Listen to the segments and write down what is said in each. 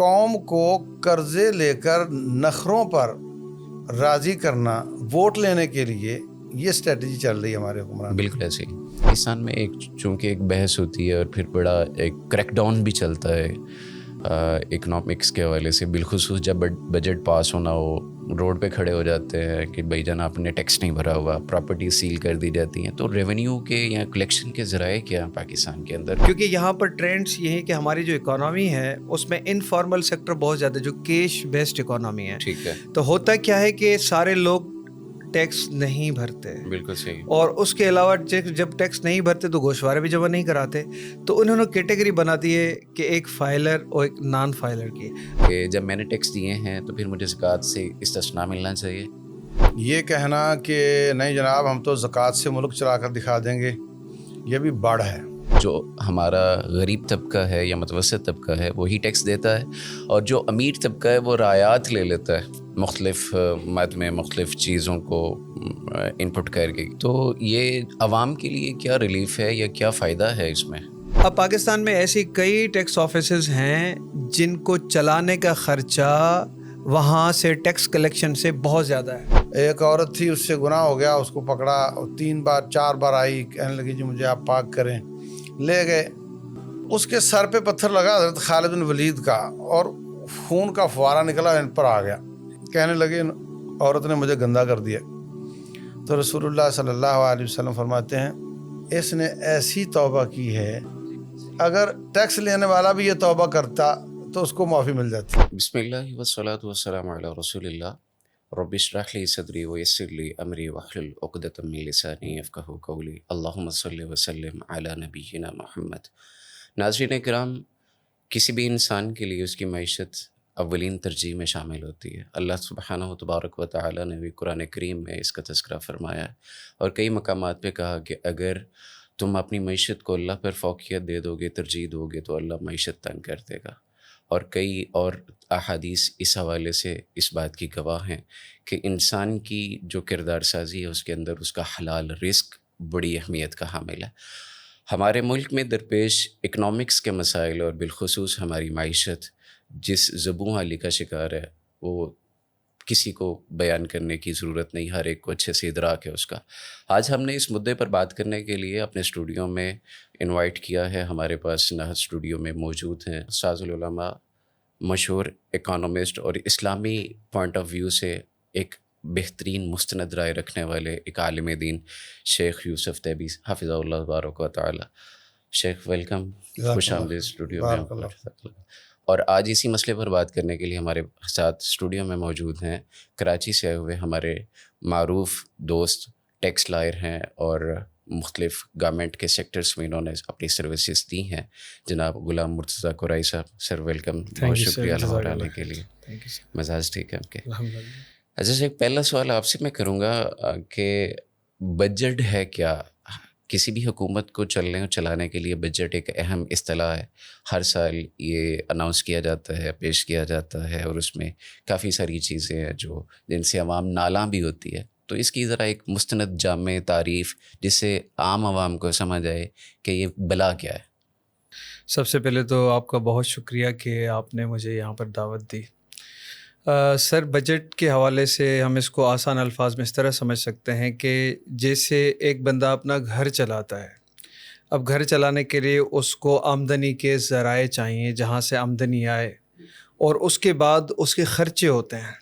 قوم کو قرضے لے کر نخروں پر راضی کرنا ووٹ لینے کے لیے، یہ اسٹریٹجی چل رہی ہے ہمارے حکمران۔ بالکل ایسے ہی پاکستان میں چونکہ ایک بحث ہوتی ہے اور پھر بڑا ایک کریک ڈاؤن بھی چلتا ہے اکنامکس کے حوالے سے، بالخصوص جب بجٹ پاس ہونا ہو، روڈ پہ کھڑے ہو جاتے ہیں کہ بھائی جان آپ نے ٹیکس نہیں بھرا ہوا، پراپرٹی سیل کر دی جاتی ہیں۔ تو ریونیو کے یا کلیکشن کے ذرائع کیا ہیں پاکستان کے اندر؟ کیونکہ یہاں پر ٹرینڈس یہ ہے کہ ہماری جو اکانومی ہے اس میں انفارمل سیکٹر بہت زیادہ، جو کیش بیسڈ اکانومی ہے، ٹھیک ہے، تو ہوتا کیا ہے کہ سارے لوگ ٹیکس نہیں بھرتے، بالکل صحیح۔ اور اس کے علاوہ جب ٹیکس نہیں بھرتے تو گوشوارے بھی جمع نہیں کراتے، تو انہوں نے کیٹیگری بنا دی ہے کہ ایک فائلر اور ایک نان فائلر کی، کہ جب میں نے ٹیکس دیے ہیں تو پھر مجھے زکوٰۃ سے استثناء ملنا چاہیے۔ یہ کہنا کہ نہیں جناب ہم تو زکوٰۃ سے ملک چلا کر دکھا دیں گے، یہ بھی بڑھ ہے۔ جو ہمارا غریب طبقہ ہے یا متوسط طبقہ ہے وہی ٹیکس دیتا ہے، اور جو امیر طبقہ ہے وہ رعایات لے لیتا ہے مختلف مد میں مختلف چیزوں کو انپٹ کر کے۔ تو یہ عوام کے لیے کیا ریلیف ہے یا کیا فائدہ ہے اس میں؟ اب پاکستان میں ایسی کئی ٹیکس آفیسز ہیں جن کو چلانے کا خرچہ وہاں سے ٹیکس کلیکشن سے بہت زیادہ ہے۔ ایک عورت تھی، اس سے گناہ ہو گیا، اس کو پکڑا، 3 بار 4 بار آئی، کہنے لگی جی مجھے آپ پاک کریں، لے گئے، اس کے سر پہ پتھر لگا حضرت خالد بن ولید کا، اور خون کا فوارہ نکلا ان پر آ گیا، کہنے لگے عورت نے مجھے گندا کر دیا۔ تو رسول اللہ صلی اللہ علیہ وسلم فرماتے ہیں اس نے ایسی توبہ کی ہے، اگر ٹیکس لینے والا بھی یہ توبہ کرتا تو اس کو معافی مل جاتی۔ بسم اللہ والصلاۃ والسلام علی رسول اللہ، رب اشرح لی صدری ویسر لی امری واحلل عقدۃ من لسانی یفقہوا قولی، اللہم صلی وسلم علی نبینا محمد۔ ناظرین کرام، کسی بھی انسان کے لیے اس کی معیشت اولین ترجیح میں شامل ہوتی ہے۔ اللہ سبحانہ و تبارک و تعالیٰ نے بھی قرآن کریم میں اس کا تذکرہ فرمایا ہے، اور کئی مقامات پہ کہا کہ اگر تم اپنی معیشت کو اللہ پر فوقیت دے دو گے، ترجیح دو گے، تو اللہ معیشت تنگ کر دے گا۔ اور کئی اور احادیث اس حوالے سے اس بات کی گواہ ہیں کہ انسان کی جو کردار سازی ہے اس کے اندر اس کا حلال رزق بڑی اہمیت کا حامل ہے۔ ہمارے ملک میں درپیش اکنامکس کے مسائل اور بالخصوص ہماری معیشت جس زبوں حالی کا شکار ہے، وہ کسی کو بیان کرنے کی ضرورت نہیں، ہر ایک کو اچھے سے ادراک ہے اس کا۔ آج ہم نے اس مدعے پر بات کرنے کے لیے اپنے اسٹوڈیو میں انوائٹ کیا ہے، ہمارے پاس نہت اسٹوڈیو میں موجود ہیں استاذ العلماء، مشہور اکانومسٹ اور اسلامی پوائنٹ آف ویو سے ایک بہترین مستند رائے رکھنے والے ایک عالم دین شیخ یوسف تیبی حفظہ اللہ تبارک و تعالی۔ شیخ ویلکم، خوش آمدید اسٹوڈیو میں۔ اور آج اسی مسئلے پر بات کرنے کے لیے ہمارے ساتھ اسٹوڈیو میں موجود ہیں کراچی سے آئے ہوئے ہمارے معروف دوست، ٹیکس لائر ہیں اور مختلف گورنمنٹ کے سیکٹرز میں انہوں نے اپنی سروسز دی ہیں، جناب غلام مرتضیٰ قرائی صاحب۔ سر ویلکم، بہت شکریہ لاہور آنے کے لیے۔ مزاج ٹھیک ہے آپ کے؟ اچھا ایک پہلا سوال آپ سے میں کروں گا کہ بجٹ ہے کیا؟ کسی بھی حکومت کو چلنے اور چلانے کے لیے بجٹ ایک اہم اصطلاح ہے، ہر سال یہ اناؤنس کیا جاتا ہے، پیش کیا جاتا ہے، اور اس میں کافی ساری چیزیں ہیں جو جن سے عوام نالاں بھی ہوتی ہے۔ تو اس کی ذرا ایک مستند جامع تعریف جس سے عام عوام کو سمجھ آئے کہ یہ بلا کیا ہے۔ سب سے پہلے تو آپ کا بہت شکریہ کہ آپ نے مجھے یہاں پر دعوت دی۔ سر، بجٹ کے حوالے سے ہم اس کو آسان الفاظ میں اس طرح سمجھ سکتے ہیں کہ جیسے ایک بندہ اپنا گھر چلاتا ہے، اب گھر چلانے کے لیے اس کو آمدنی کے ذرائع چاہیے جہاں سے آمدنی آئے، اور اس کے بعد اس کے خرچے ہوتے ہیں،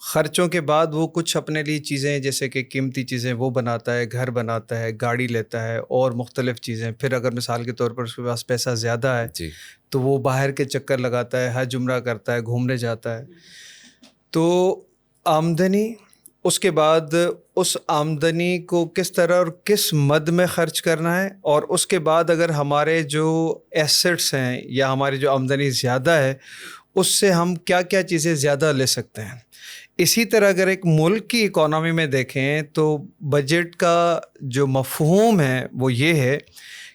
خرچوں کے بعد وہ کچھ اپنے لیے چیزیں جیسے کہ قیمتی چیزیں وہ بناتا ہے، گھر بناتا ہے، گاڑی لیتا ہے اور مختلف چیزیں۔ پھر اگر مثال کے طور پر اس کے پاس پیسہ زیادہ ہے جی، تو وہ باہر کے چکر لگاتا ہے، حج عمرہ کرتا ہے، گھومنے جاتا ہے۔ تو آمدنی، اس کے بعد اس آمدنی کو کس طرح اور کس مد میں خرچ کرنا ہے، اور اس کے بعد اگر ہمارے جو ایسٹس ہیں یا ہماری جو آمدنی زیادہ ہے اس سے ہم کیا کیا چیزیں زیادہ لے سکتے ہیں۔ اسی طرح اگر ایک ملک کی اکانومی میں دیکھیں تو بجٹ کا جو مفہوم ہے وہ یہ ہے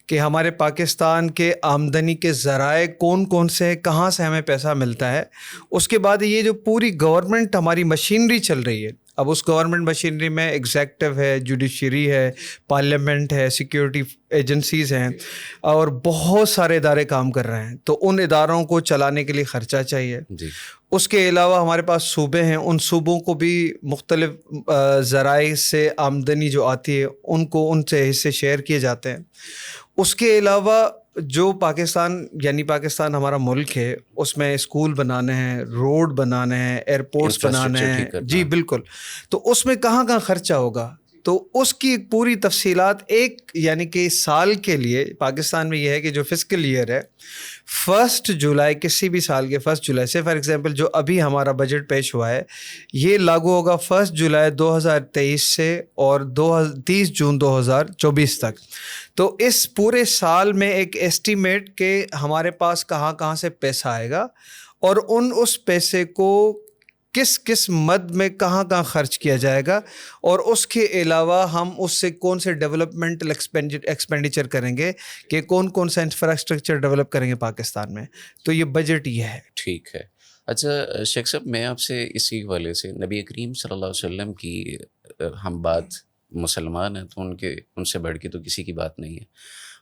کہ ہمارے پاکستان کے آمدنی کے ذرائع کون کون سے ہیں، کہاں سے ہمیں پیسہ ملتا ہے۔ اس کے بعد یہ جو پوری گورنمنٹ ہماری مشینری چل رہی ہے، اب اس گورنمنٹ مشینری میں ایگزیکٹو ہے, جوڈیشری ہے, پارلیمنٹ ہے, سیکیورٹی ایجنسیز ہیں, اور بہت سارے ادارے کام کر رہے ہیں. تو ان اداروں کو چلانے کے لیے خرچہ چاہیے. جی. اس کے علاوہ ہمارے پاس صوبے ہیں, ان صوبوں کو بھی مختلف ذرائع سے آمدنی جو آتی ہے ان کو ان سے حصے شیئر کیے جاتے ہیں. اس کے علاوہ جو پاکستان ہمارا ملک ہے, اس میں اسکول بنانے ہیں, روڈ بنانے ہیں, ایئرپورٹس بنانے ہیں. جی بالکل. تو اس میں کہاں کہاں خرچہ ہوگا, تو اس کی پوری تفصیلات ایک یعنی کہ سال کے لیے پاکستان میں یہ ہے کہ جو فسکل ایئر ہے 1 جولائی, کسی بھی سال کے 1 جولائی سے, فار ایگزامپل جو ابھی ہمارا بجٹ پیش ہوا ہے یہ لاگو ہوگا 1 جولائی 2023 سے اور 30 جون 2024 تک. تو اس پورے سال میں ایک ایسٹیمیٹ کہ ہمارے پاس کہاں کہاں سے پیسہ آئے گا اور اس پیسے کو کس مد میں کہاں کہاں خرچ کیا جائے گا, اور اس کے علاوہ ہم اس سے کون سے ڈیولپمنٹل ایکسپینڈیچر کریں گے کہ کون سا انفراسٹرکچر ڈیولپ کریں گے پاکستان میں. تو یہ بجٹ یہ ہے. ٹھیک ہے. اچھا شیخ صاحب, میں آپ سے اسی حوالے سے نبی کریم صلی اللہ علیہ وسلم کی ہم بات مسلمان ہیں تو ان سے بڑھ کے تو کسی کی بات نہیں ہے.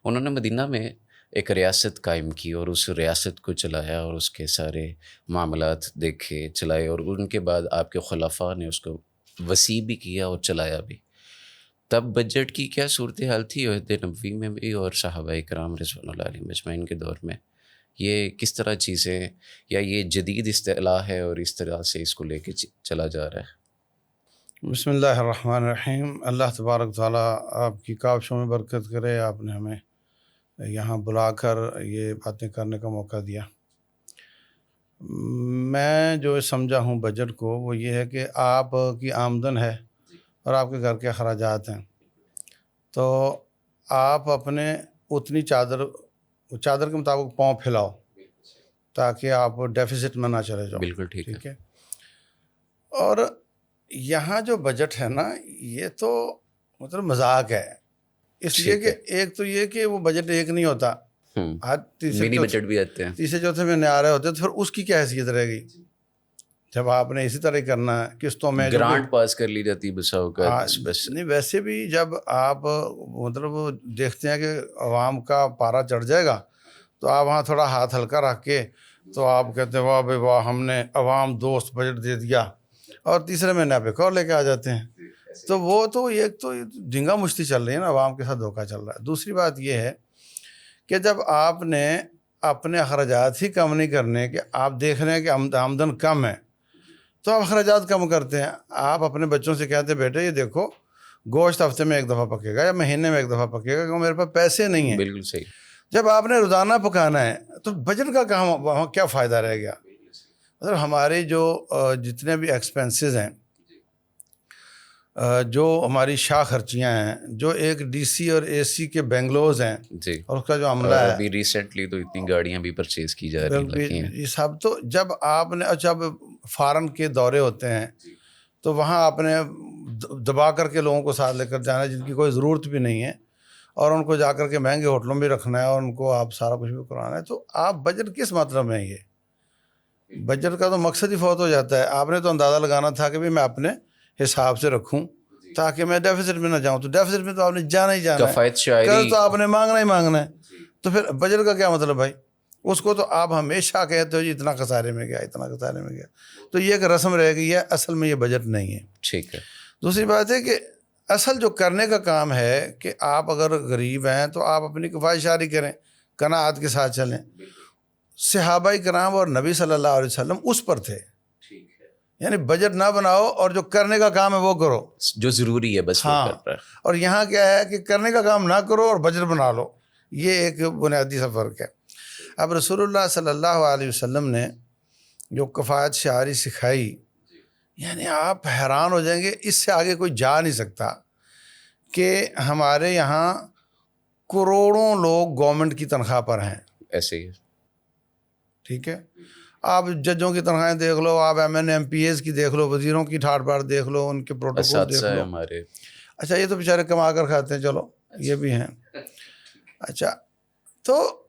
انہوں نے مدینہ میں ایک ریاست قائم کی اور اس ریاست کو چلایا اور اس کے سارے معاملات دیکھے چلائے, اور ان کے بعد آپ کے خلفاء نے اس کو وسیع بھی کیا اور چلایا بھی. تب بجٹ کی کیا صورتحال تھی عہد نبوی میں بھی اور صحابہ کرام رضوان اللہ علیہم اجمعین کے دور میں؟ یہ کس طرح چیزیں, یا یہ جدید اصطلاح ہے اور اس طرح سے اس کو لے کے چلا جا رہا ہے؟ بسم اللہ الرحمن الرحیم. اللہ تبارک تعالیٰ آپ کی کاوشوں میں برکت کرے. آپ نے ہمیں یہاں بلا کر یہ باتیں کرنے کا موقع دیا. میں جو سمجھا ہوں بجٹ کو وہ یہ ہے کہ آپ کی آمدن ہے اور آپ کے گھر کے اخراجات ہیں, تو آپ اپنے اتنی چادر کے مطابق پاؤں پھیلاؤ تاکہ آپ ڈیفیسٹ میں نہ چلے جاؤ. بالکل ٹھیک ہے. اور یہاں جو بجٹ ہے نا یہ تو مطلب مذاق ہے, اس لیے کہ ایک تو یہ کہ وہ بجٹ ایک نہیں ہوتا, منی بجٹ بھی آتے ہیں, تیسرے چوتھے میں نیا رہے ہوتے, تو پھر اس کی کیا حیثیت رہے گی جب آپ نے اسی طرح کرنا ہے قسطوں میں گرانٹ پاس کر لی جاتی بسا ہوگا. نہیں ویسے بھی جب آپ مطلب دیکھتے ہیں کہ عوام کا پارا چڑھ جائے گا تو آپ وہاں تھوڑا ہاتھ ہلکا رکھ کے تو آپ کہتے ہیں واہ بھائی واہ ہم نے عوام دوست بجٹ دے دیا, اور تیسرے مہینے آپ ایک اور لے کے آ جاتے ہیں. تو وہ تو ایک تو جھنگا مشتی چل رہی ہے نا, عوام کے ساتھ دھوکہ چل رہا ہے. دوسری بات یہ ہے کہ جب آپ نے اپنے اخراجات ہی کم نہیں کرنے, کہ آپ دیکھ رہے ہیں کہ آمدن کم ہے تو آپ اخراجات کم کرتے ہیں. آپ اپنے بچوں سے کہتے ہیں بیٹے یہ دیکھو گوشت ہفتے میں 1 دفعہ پکے گا یا مہینے میں 1 دفعہ پکے گا, کیونکہ میرے پاس پیسے نہیں ہیں. بالکل صحیح. جب آپ نے روزانہ پکانا ہے تو بجٹ کا کہاں وہاں کیا فائدہ رہ گیا؟ مطلب ہمارے جو جتنے بھی ایکسپینسز ہیں, جو ہماری شاہ خرچیاں ہیں, جو ایک ڈی سی اور اے سی کے بینگلوز ہیں جی, اور اس کا جو عملہ ہے, ابھی ریسنٹلی تو اتنی گاڑیاں بھی پرچیز کی جا رہی ہیں یہ سب تو جب آپ نے جب فارن کے دورے ہوتے ہیں تو وہاں آپ نے دبا کر کے لوگوں کو ساتھ لے کر جانا ہے جن کی کوئی ضرورت بھی نہیں ہے, اور ان کو جا کر کے مہنگے ہوٹلوں میں رکھنا ہے اور ان کو آپ سارا کچھ بھی کرانا ہے. تو آپ بجٹ کس مطلب میں, یہ بجٹ کا تو مقصد ہی فوت ہو جاتا ہے. آپ نے تو اندازہ لگانا تھا کہ میں اپنے حساب سے رکھوں تاکہ میں ڈیفیسٹ میں نہ جاؤں, تو ڈیفیسٹ میں تو آپ نے جانا ہی جانا ہے, قرض تو آپ نے مانگنا ہی مانگنا ہے. تو پھر بجٹ کا کیا مطلب بھائی؟ اس کو تو آپ ہمیشہ کہتے ہو جی اتنا خسارے میں گیا, اتنا خسارے میں گیا. تو یہ ایک رسم رہ گئی ہے, اصل میں یہ بجٹ نہیں ہے. ٹھیک ہے. دوسری بات ہے کہ اصل جو کرنے کا کام ہے کہ آپ اگر غریب ہیں تو آپ اپنی کفایت شاری کریں, قناعت کے ساتھ چلیں. صحابہ کرام اور نبی صلی اللہ علیہ وسلم اس پر تھے, یعنی بجٹ نہ بناؤ اور جو کرنے کا کام ہے وہ کرو, جو ضروری ہے بس. ہاں, اور یہاں کیا ہے کہ کرنے کا کام نہ کرو اور بجٹ بنا لو. یہ ایک بنیادی سا فرق ہے. اب رسول اللہ صلی اللہ علیہ وسلم نے جو کفایت شعاری سکھائی, یعنی آپ حیران ہو جائیں گے, اس سے آگے کوئی جا نہیں سکتا. کہ ہمارے یہاں کروڑوں لوگ گورنمنٹ کی تنخواہ پر ہیں, ایسے ہی. ٹھیک ہے, آپ ججوں کی تنخواہیں دیکھ لو, آپ ایم پی ایز کی دیکھ لو, وزیروں کی ٹھاٹ باٹ دیکھ لو, ان کے پروٹوکول دیکھ لو ہمارے. اچھا یہ تو بیچارے کما کر کھاتے ہیں, چلو یہ بھی ہیں. اچھا تو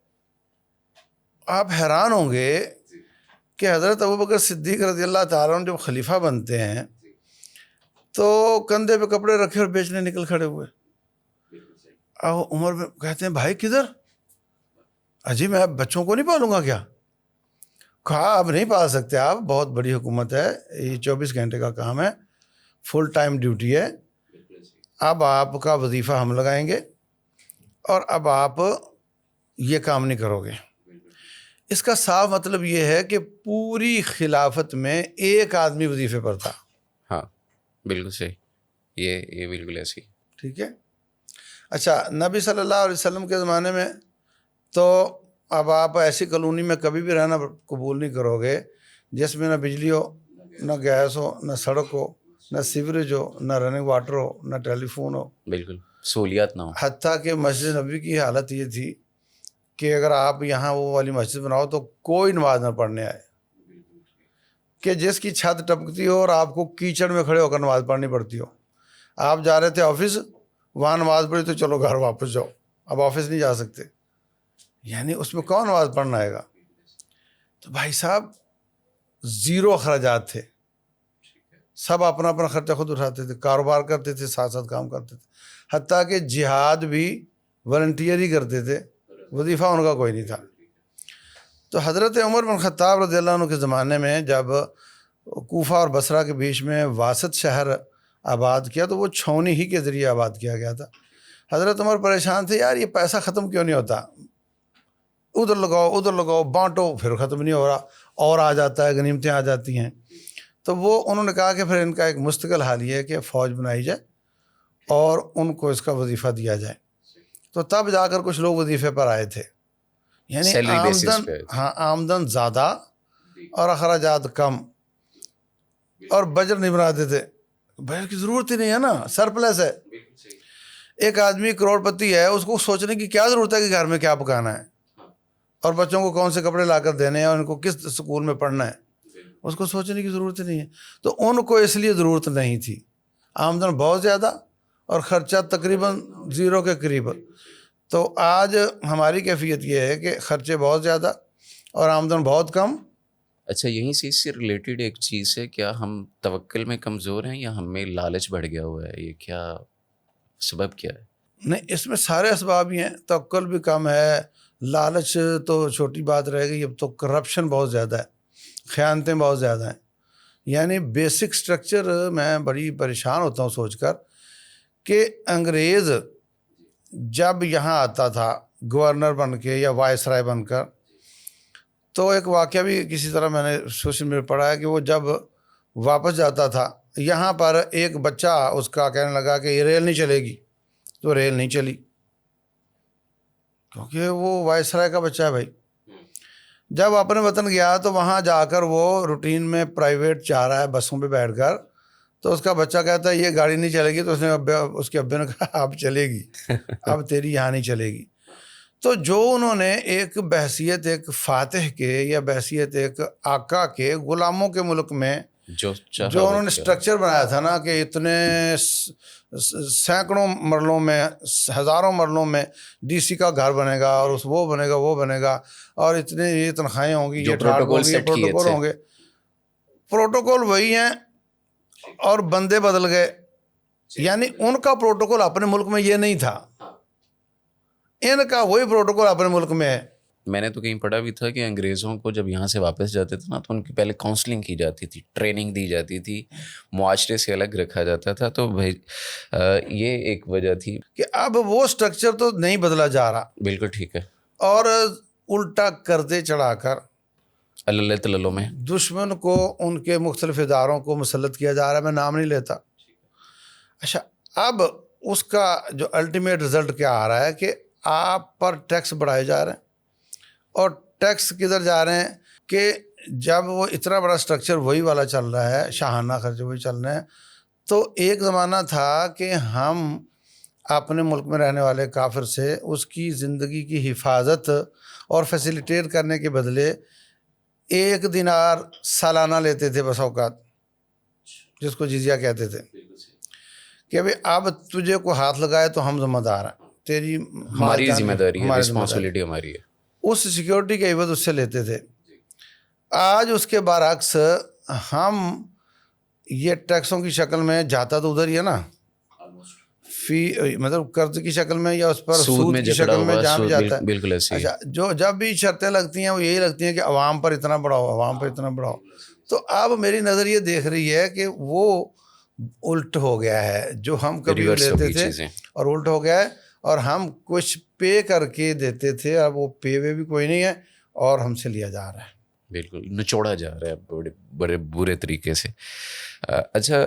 آپ حیران ہوں گے کہ حضرت ابوبکر صدیق رضی اللہ تعالیٰ عنہ جب خلیفہ بنتے ہیں تو کندھے پہ کپڑے رکھے اور بیچنے نکل کھڑے ہوئے. اور عمر میں کہتے ہیں بھائی کدھر؟ اجی میں اب بچوں کو نہیں پالوں گا کیا؟ کہا اب نہیں پال سکتے آپ, بہت بڑی حکومت ہے, یہ 24 گھنٹے کا کام ہے, فل ٹائم ڈیوٹی ہے, اب آپ کا وظیفہ ہم لگائیں گے اور اب آپ یہ کام نہیں کرو گے. اس کا صاف مطلب یہ ہے کہ پوری خلافت میں ایک آدمی وظیفے پر تھا. ہاں بالکل صحیح, یہ بالکل ایسی. ٹھیک ہے. اچھا, نبی صلی اللہ علیہ وسلم کے زمانے میں تو اب آپ ایسی کالونی میں کبھی بھی رہنا قبول نہیں کرو گے جس میں نہ بجلی ہو, نہ گیس ہو, نہ سڑک ہو, نہ سیوریج ہو, نہ رننگ واٹر ہو, نہ ٹیلی فون ہو, بالکل سہولیات نہ ہو. حتیٰ کہ مسجد نبی کی حالت یہ تھی کہ اگر آپ یہاں وہ والی مسجد بناؤ تو کوئی نماز نہ پڑھنے آئے, کہ جس کی چھت ٹپکتی ہو اور آپ کو کیچڑ میں کھڑے ہو کر نماز پڑھنی پڑتی ہو. آپ جا رہے تھے آفس, وہاں نماز پڑھی تو چلو گھر واپس جاؤ, اب آفس نہیں جا سکتے, یعنی اس میں کون نماز پڑھنا آئے گا؟ تو بھائی صاحب زیرو اخراجات تھے, سب اپنا اپنا خرچہ خود اٹھاتے تھے, کاروبار کرتے تھے, ساتھ ساتھ کام کرتے تھے, حتیٰ کہ جہاد بھی والنٹیئر ہی کرتے تھے, وظیفہ ان کا کوئی نہیں تھا. تو حضرت عمر بن خطاب رضی اللہ عنہ کے زمانے میں جب کوفہ اور بصرہ کے بیچ میں واسط شہر آباد کیا تو وہ چھاؤنی ہی کے ذریعے آباد کیا گیا تھا. حضرت عمر پریشان تھے, یار یہ پیسہ ختم کیوں نہیں ہوتا, ادھر لگاؤ بانٹو, پھر ختم نہیں ہو رہا, اور آ جاتا ہے, غنیمتیں آ جاتی ہیں. تو وہ انہوں نے کہا کہ پھر ان کا ایک مستقل حال یہ ہے کہ فوج بنائی جائے اور ان کو اس کا وظیفہ دیا جائے. تو تب جا کر کچھ لوگ وظیفے پر آئے تھے, یعنی آمدن زیادہ اور اخراجات کم, اور بجٹ نہیں بناتے تھے. بجٹ کی ضرورت ہی نہیں ہے نا, سرپلس ہے. ایک آدمی کروڑ پتی ہے, اس کو سوچنے کی کیا ضرورت ہے کہ گھر میں کیا پکانا ہے اور بچوں کو کون سے کپڑے لا کر دینے ہیں اور ان کو کس اسکول میں پڑھنا ہے, اس کو سوچنے کی ضرورت ہی نہیں ہے. تو ان کو اس لیے ضرورت نہیں تھی, آمدن بہت زیادہ اور خرچہ تقریباً زیرو کے قریب. تو آج ہماری کیفیت یہ ہے کہ خرچے بہت زیادہ اور آمدن بہت کم. اچھا, یہیں سے اس سے ریلیٹڈ ایک چیز ہے, کیا ہم توکل میں کمزور ہیں یا ہم میں لالچ بڑھ گیا ہوا ہے, یہ کیا سبب کیا ہے؟ نہیں, اس میں سارے اسباب ہی ہیں. توکل بھی کم ہے, لالچ تو چھوٹی بات رہ گئی, اب تو کرپشن بہت زیادہ ہے, خیانتیں بہت زیادہ ہیں. یعنی بیسک سٹرکچر میں بڑی پریشان ہوتا ہوں سوچ کر کہ انگریز جب یہاں آتا تھا گورنر بن کے یا وائس رائے بن کر, تو ایک واقعہ بھی کسی طرح میں نے سوشل میڈیا پڑھا ہے کہ وہ جب واپس جاتا تھا یہاں پر ایک بچہ اس کا کہنے لگا کہ یہ ریل نہیں چلے گی, تو ریل نہیں چلی کیونکہ وہ وائس رائے کا بچہ ہے بھائی. جب اپنے وطن گیا تو وہاں جا کر وہ روٹین میں پرائیویٹ جا رہا ہے بسوں پہ بیٹھ کر, تو اس کا بچہ کہتا ہے یہ گاڑی نہیں چلے گی, تو اس نے اس کے ابے نے کہا اب چلے گی, اب تیری یہاں نہیں چلے گی. تو جو انہوں نے ایک بحثیت ایک فاتح کے یا بحثیت ایک آقا کے غلاموں کے ملک میں جو انہوں نے سٹرکچر بنایا تھا نا کہ اتنے سینکڑوں مرلوں میں ہزاروں مرلوں میں ڈی سی کا گھر بنے گا اور وہ بنے گا اور اتنے یہ تنخواہیں ہوں گی, یہ پروٹوکول ہوں گے. پروٹوکول وہی ہیں اور بندے بدل گئے. یعنی ان کا پروٹوکول اپنے ملک میں یہ نہیں تھا, ان کا وہی پروٹوکول اپنے ملک میں ہے. میں نے تو کہیں پڑھا بھی تھا کہ انگریزوں کو جب یہاں سے واپس جاتے تھے نا تو ان کی پہلے کاؤنسلنگ کی جاتی تھی, ٹریننگ دی جاتی تھی, معاشرے سے الگ رکھا جاتا تھا. تو بھائی یہ ایک وجہ تھی کہ اب وہ سٹرکچر تو نہیں بدلا جا رہا. بالکل ٹھیک ہے. اور الٹا کردے چڑھا کر اللہ تعالیٰ میں دشمن کو ان کے مختلف اداروں کو مسلط کیا جا رہا ہے. میں نام نہیں لیتا. اچھا, اب اس کا جو الٹیمیٹ رزلٹ کیا آ رہا ہے کہ آپ پر ٹیکس بڑھائے جا رہے ہیں, اور ٹیکس کدھر جا رہے ہیں کہ جب وہ اتنا بڑا سٹرکچر وہی والا چل رہا ہے, شاہانہ خرچے وہی چل رہے ہیں, تو ایک زمانہ تھا کہ ہم اپنے ملک میں رہنے والے کافر سے اس کی زندگی کی حفاظت اور فیسیلیٹیٹ کرنے کے بدلے 1 دینار سالانہ لیتے تھے بس اوقات, جس کو جزیہ کہتے تھے, کہ بھئی اب تجھے کو ہاتھ لگائے تو ہم ذمہ دار ہیں, تیری ہماری ذمہ داری ہے, رسپانسبلٹی ہماری ہے. اس سیکیورٹی کے عوض اس سے لیتے تھے. آج اس کے برعکس ہم یہ ٹیکسوں کی شکل میں جاتا تو ادھر ہی ہے نا، فی مطلب قرض کی شکل میں یا اس پر سود میں کی جکڑا شکل میں ہوا، جہاں بھی جاتا ہے. بالکل ایسے ہی. اچھا، جو جب بھی شرطیں لگتی ہیں وہ یہی لگتی ہیں کہ عوام پر اتنا بڑھاؤ، عوام پر اتنا بڑھاؤ. تو اب میری نظر یہ دیکھ رہی ہے کہ وہ الٹ ہو گیا ہے، جو ہم کبھی ریورس ہو لیتے گئی تھے چیزیں. اور الٹ ہو گیا ہے، اور ہم کچھ پے کر کے دیتے تھے، اب وہ پے وے بھی کوئی نہیں ہے اور ہم سے لیا جا رہا ہے. بالکل نچوڑا جا رہا ہے بڑے بڑے برے طریقے سے. اچھا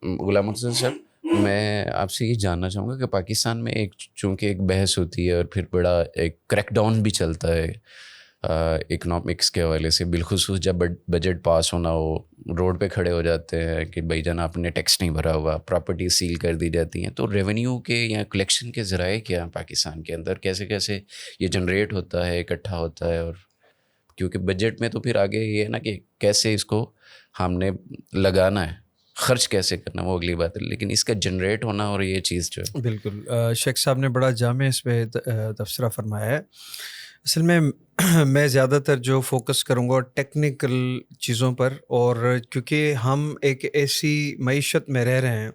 غلام حسن صاحب، میں آپ سے یہ جاننا چاہوں گا کہ پاکستان میں چونکہ ایک بحث ہوتی ہے اور پھر بڑا ایک کریک ڈاؤن بھی چلتا ہے اکنامکس کے حوالے سے، بالخصوص جب بجٹ پاس ہونا ہو، روڈ پہ کھڑے ہو جاتے ہیں کہ بھائی جان آپ نے ٹیکس نہیں بھرا ہوا، پراپرٹی سیل کر دی جاتی ہیں. تو ریونیو کے یا کلیکشن کے ذرائع کیا ہیں پاکستان کے اندر، کیسے کیسے یہ جنریٹ ہوتا ہے، اکٹھا ہوتا ہے؟ اور کیونکہ بجٹ میں تو پھر آگے یہ ہے نا کہ کیسے اس کو ہم نے لگانا ہے، خرچ کیسے کرنا وہ اگلی بات ہے، لیکن اس کا جنریٹ ہونا اور یہ چیز جو ہے. بالکل شیخ صاحب نے بڑا جامع اس پہ تبصرہ فرمایا ہے. اصل میں میں زیادہ تر جو فوکس کروں گا ٹیکنیکل چیزوں پر، اور کیونکہ ہم ایک ایسی معیشت میں رہ رہے ہیں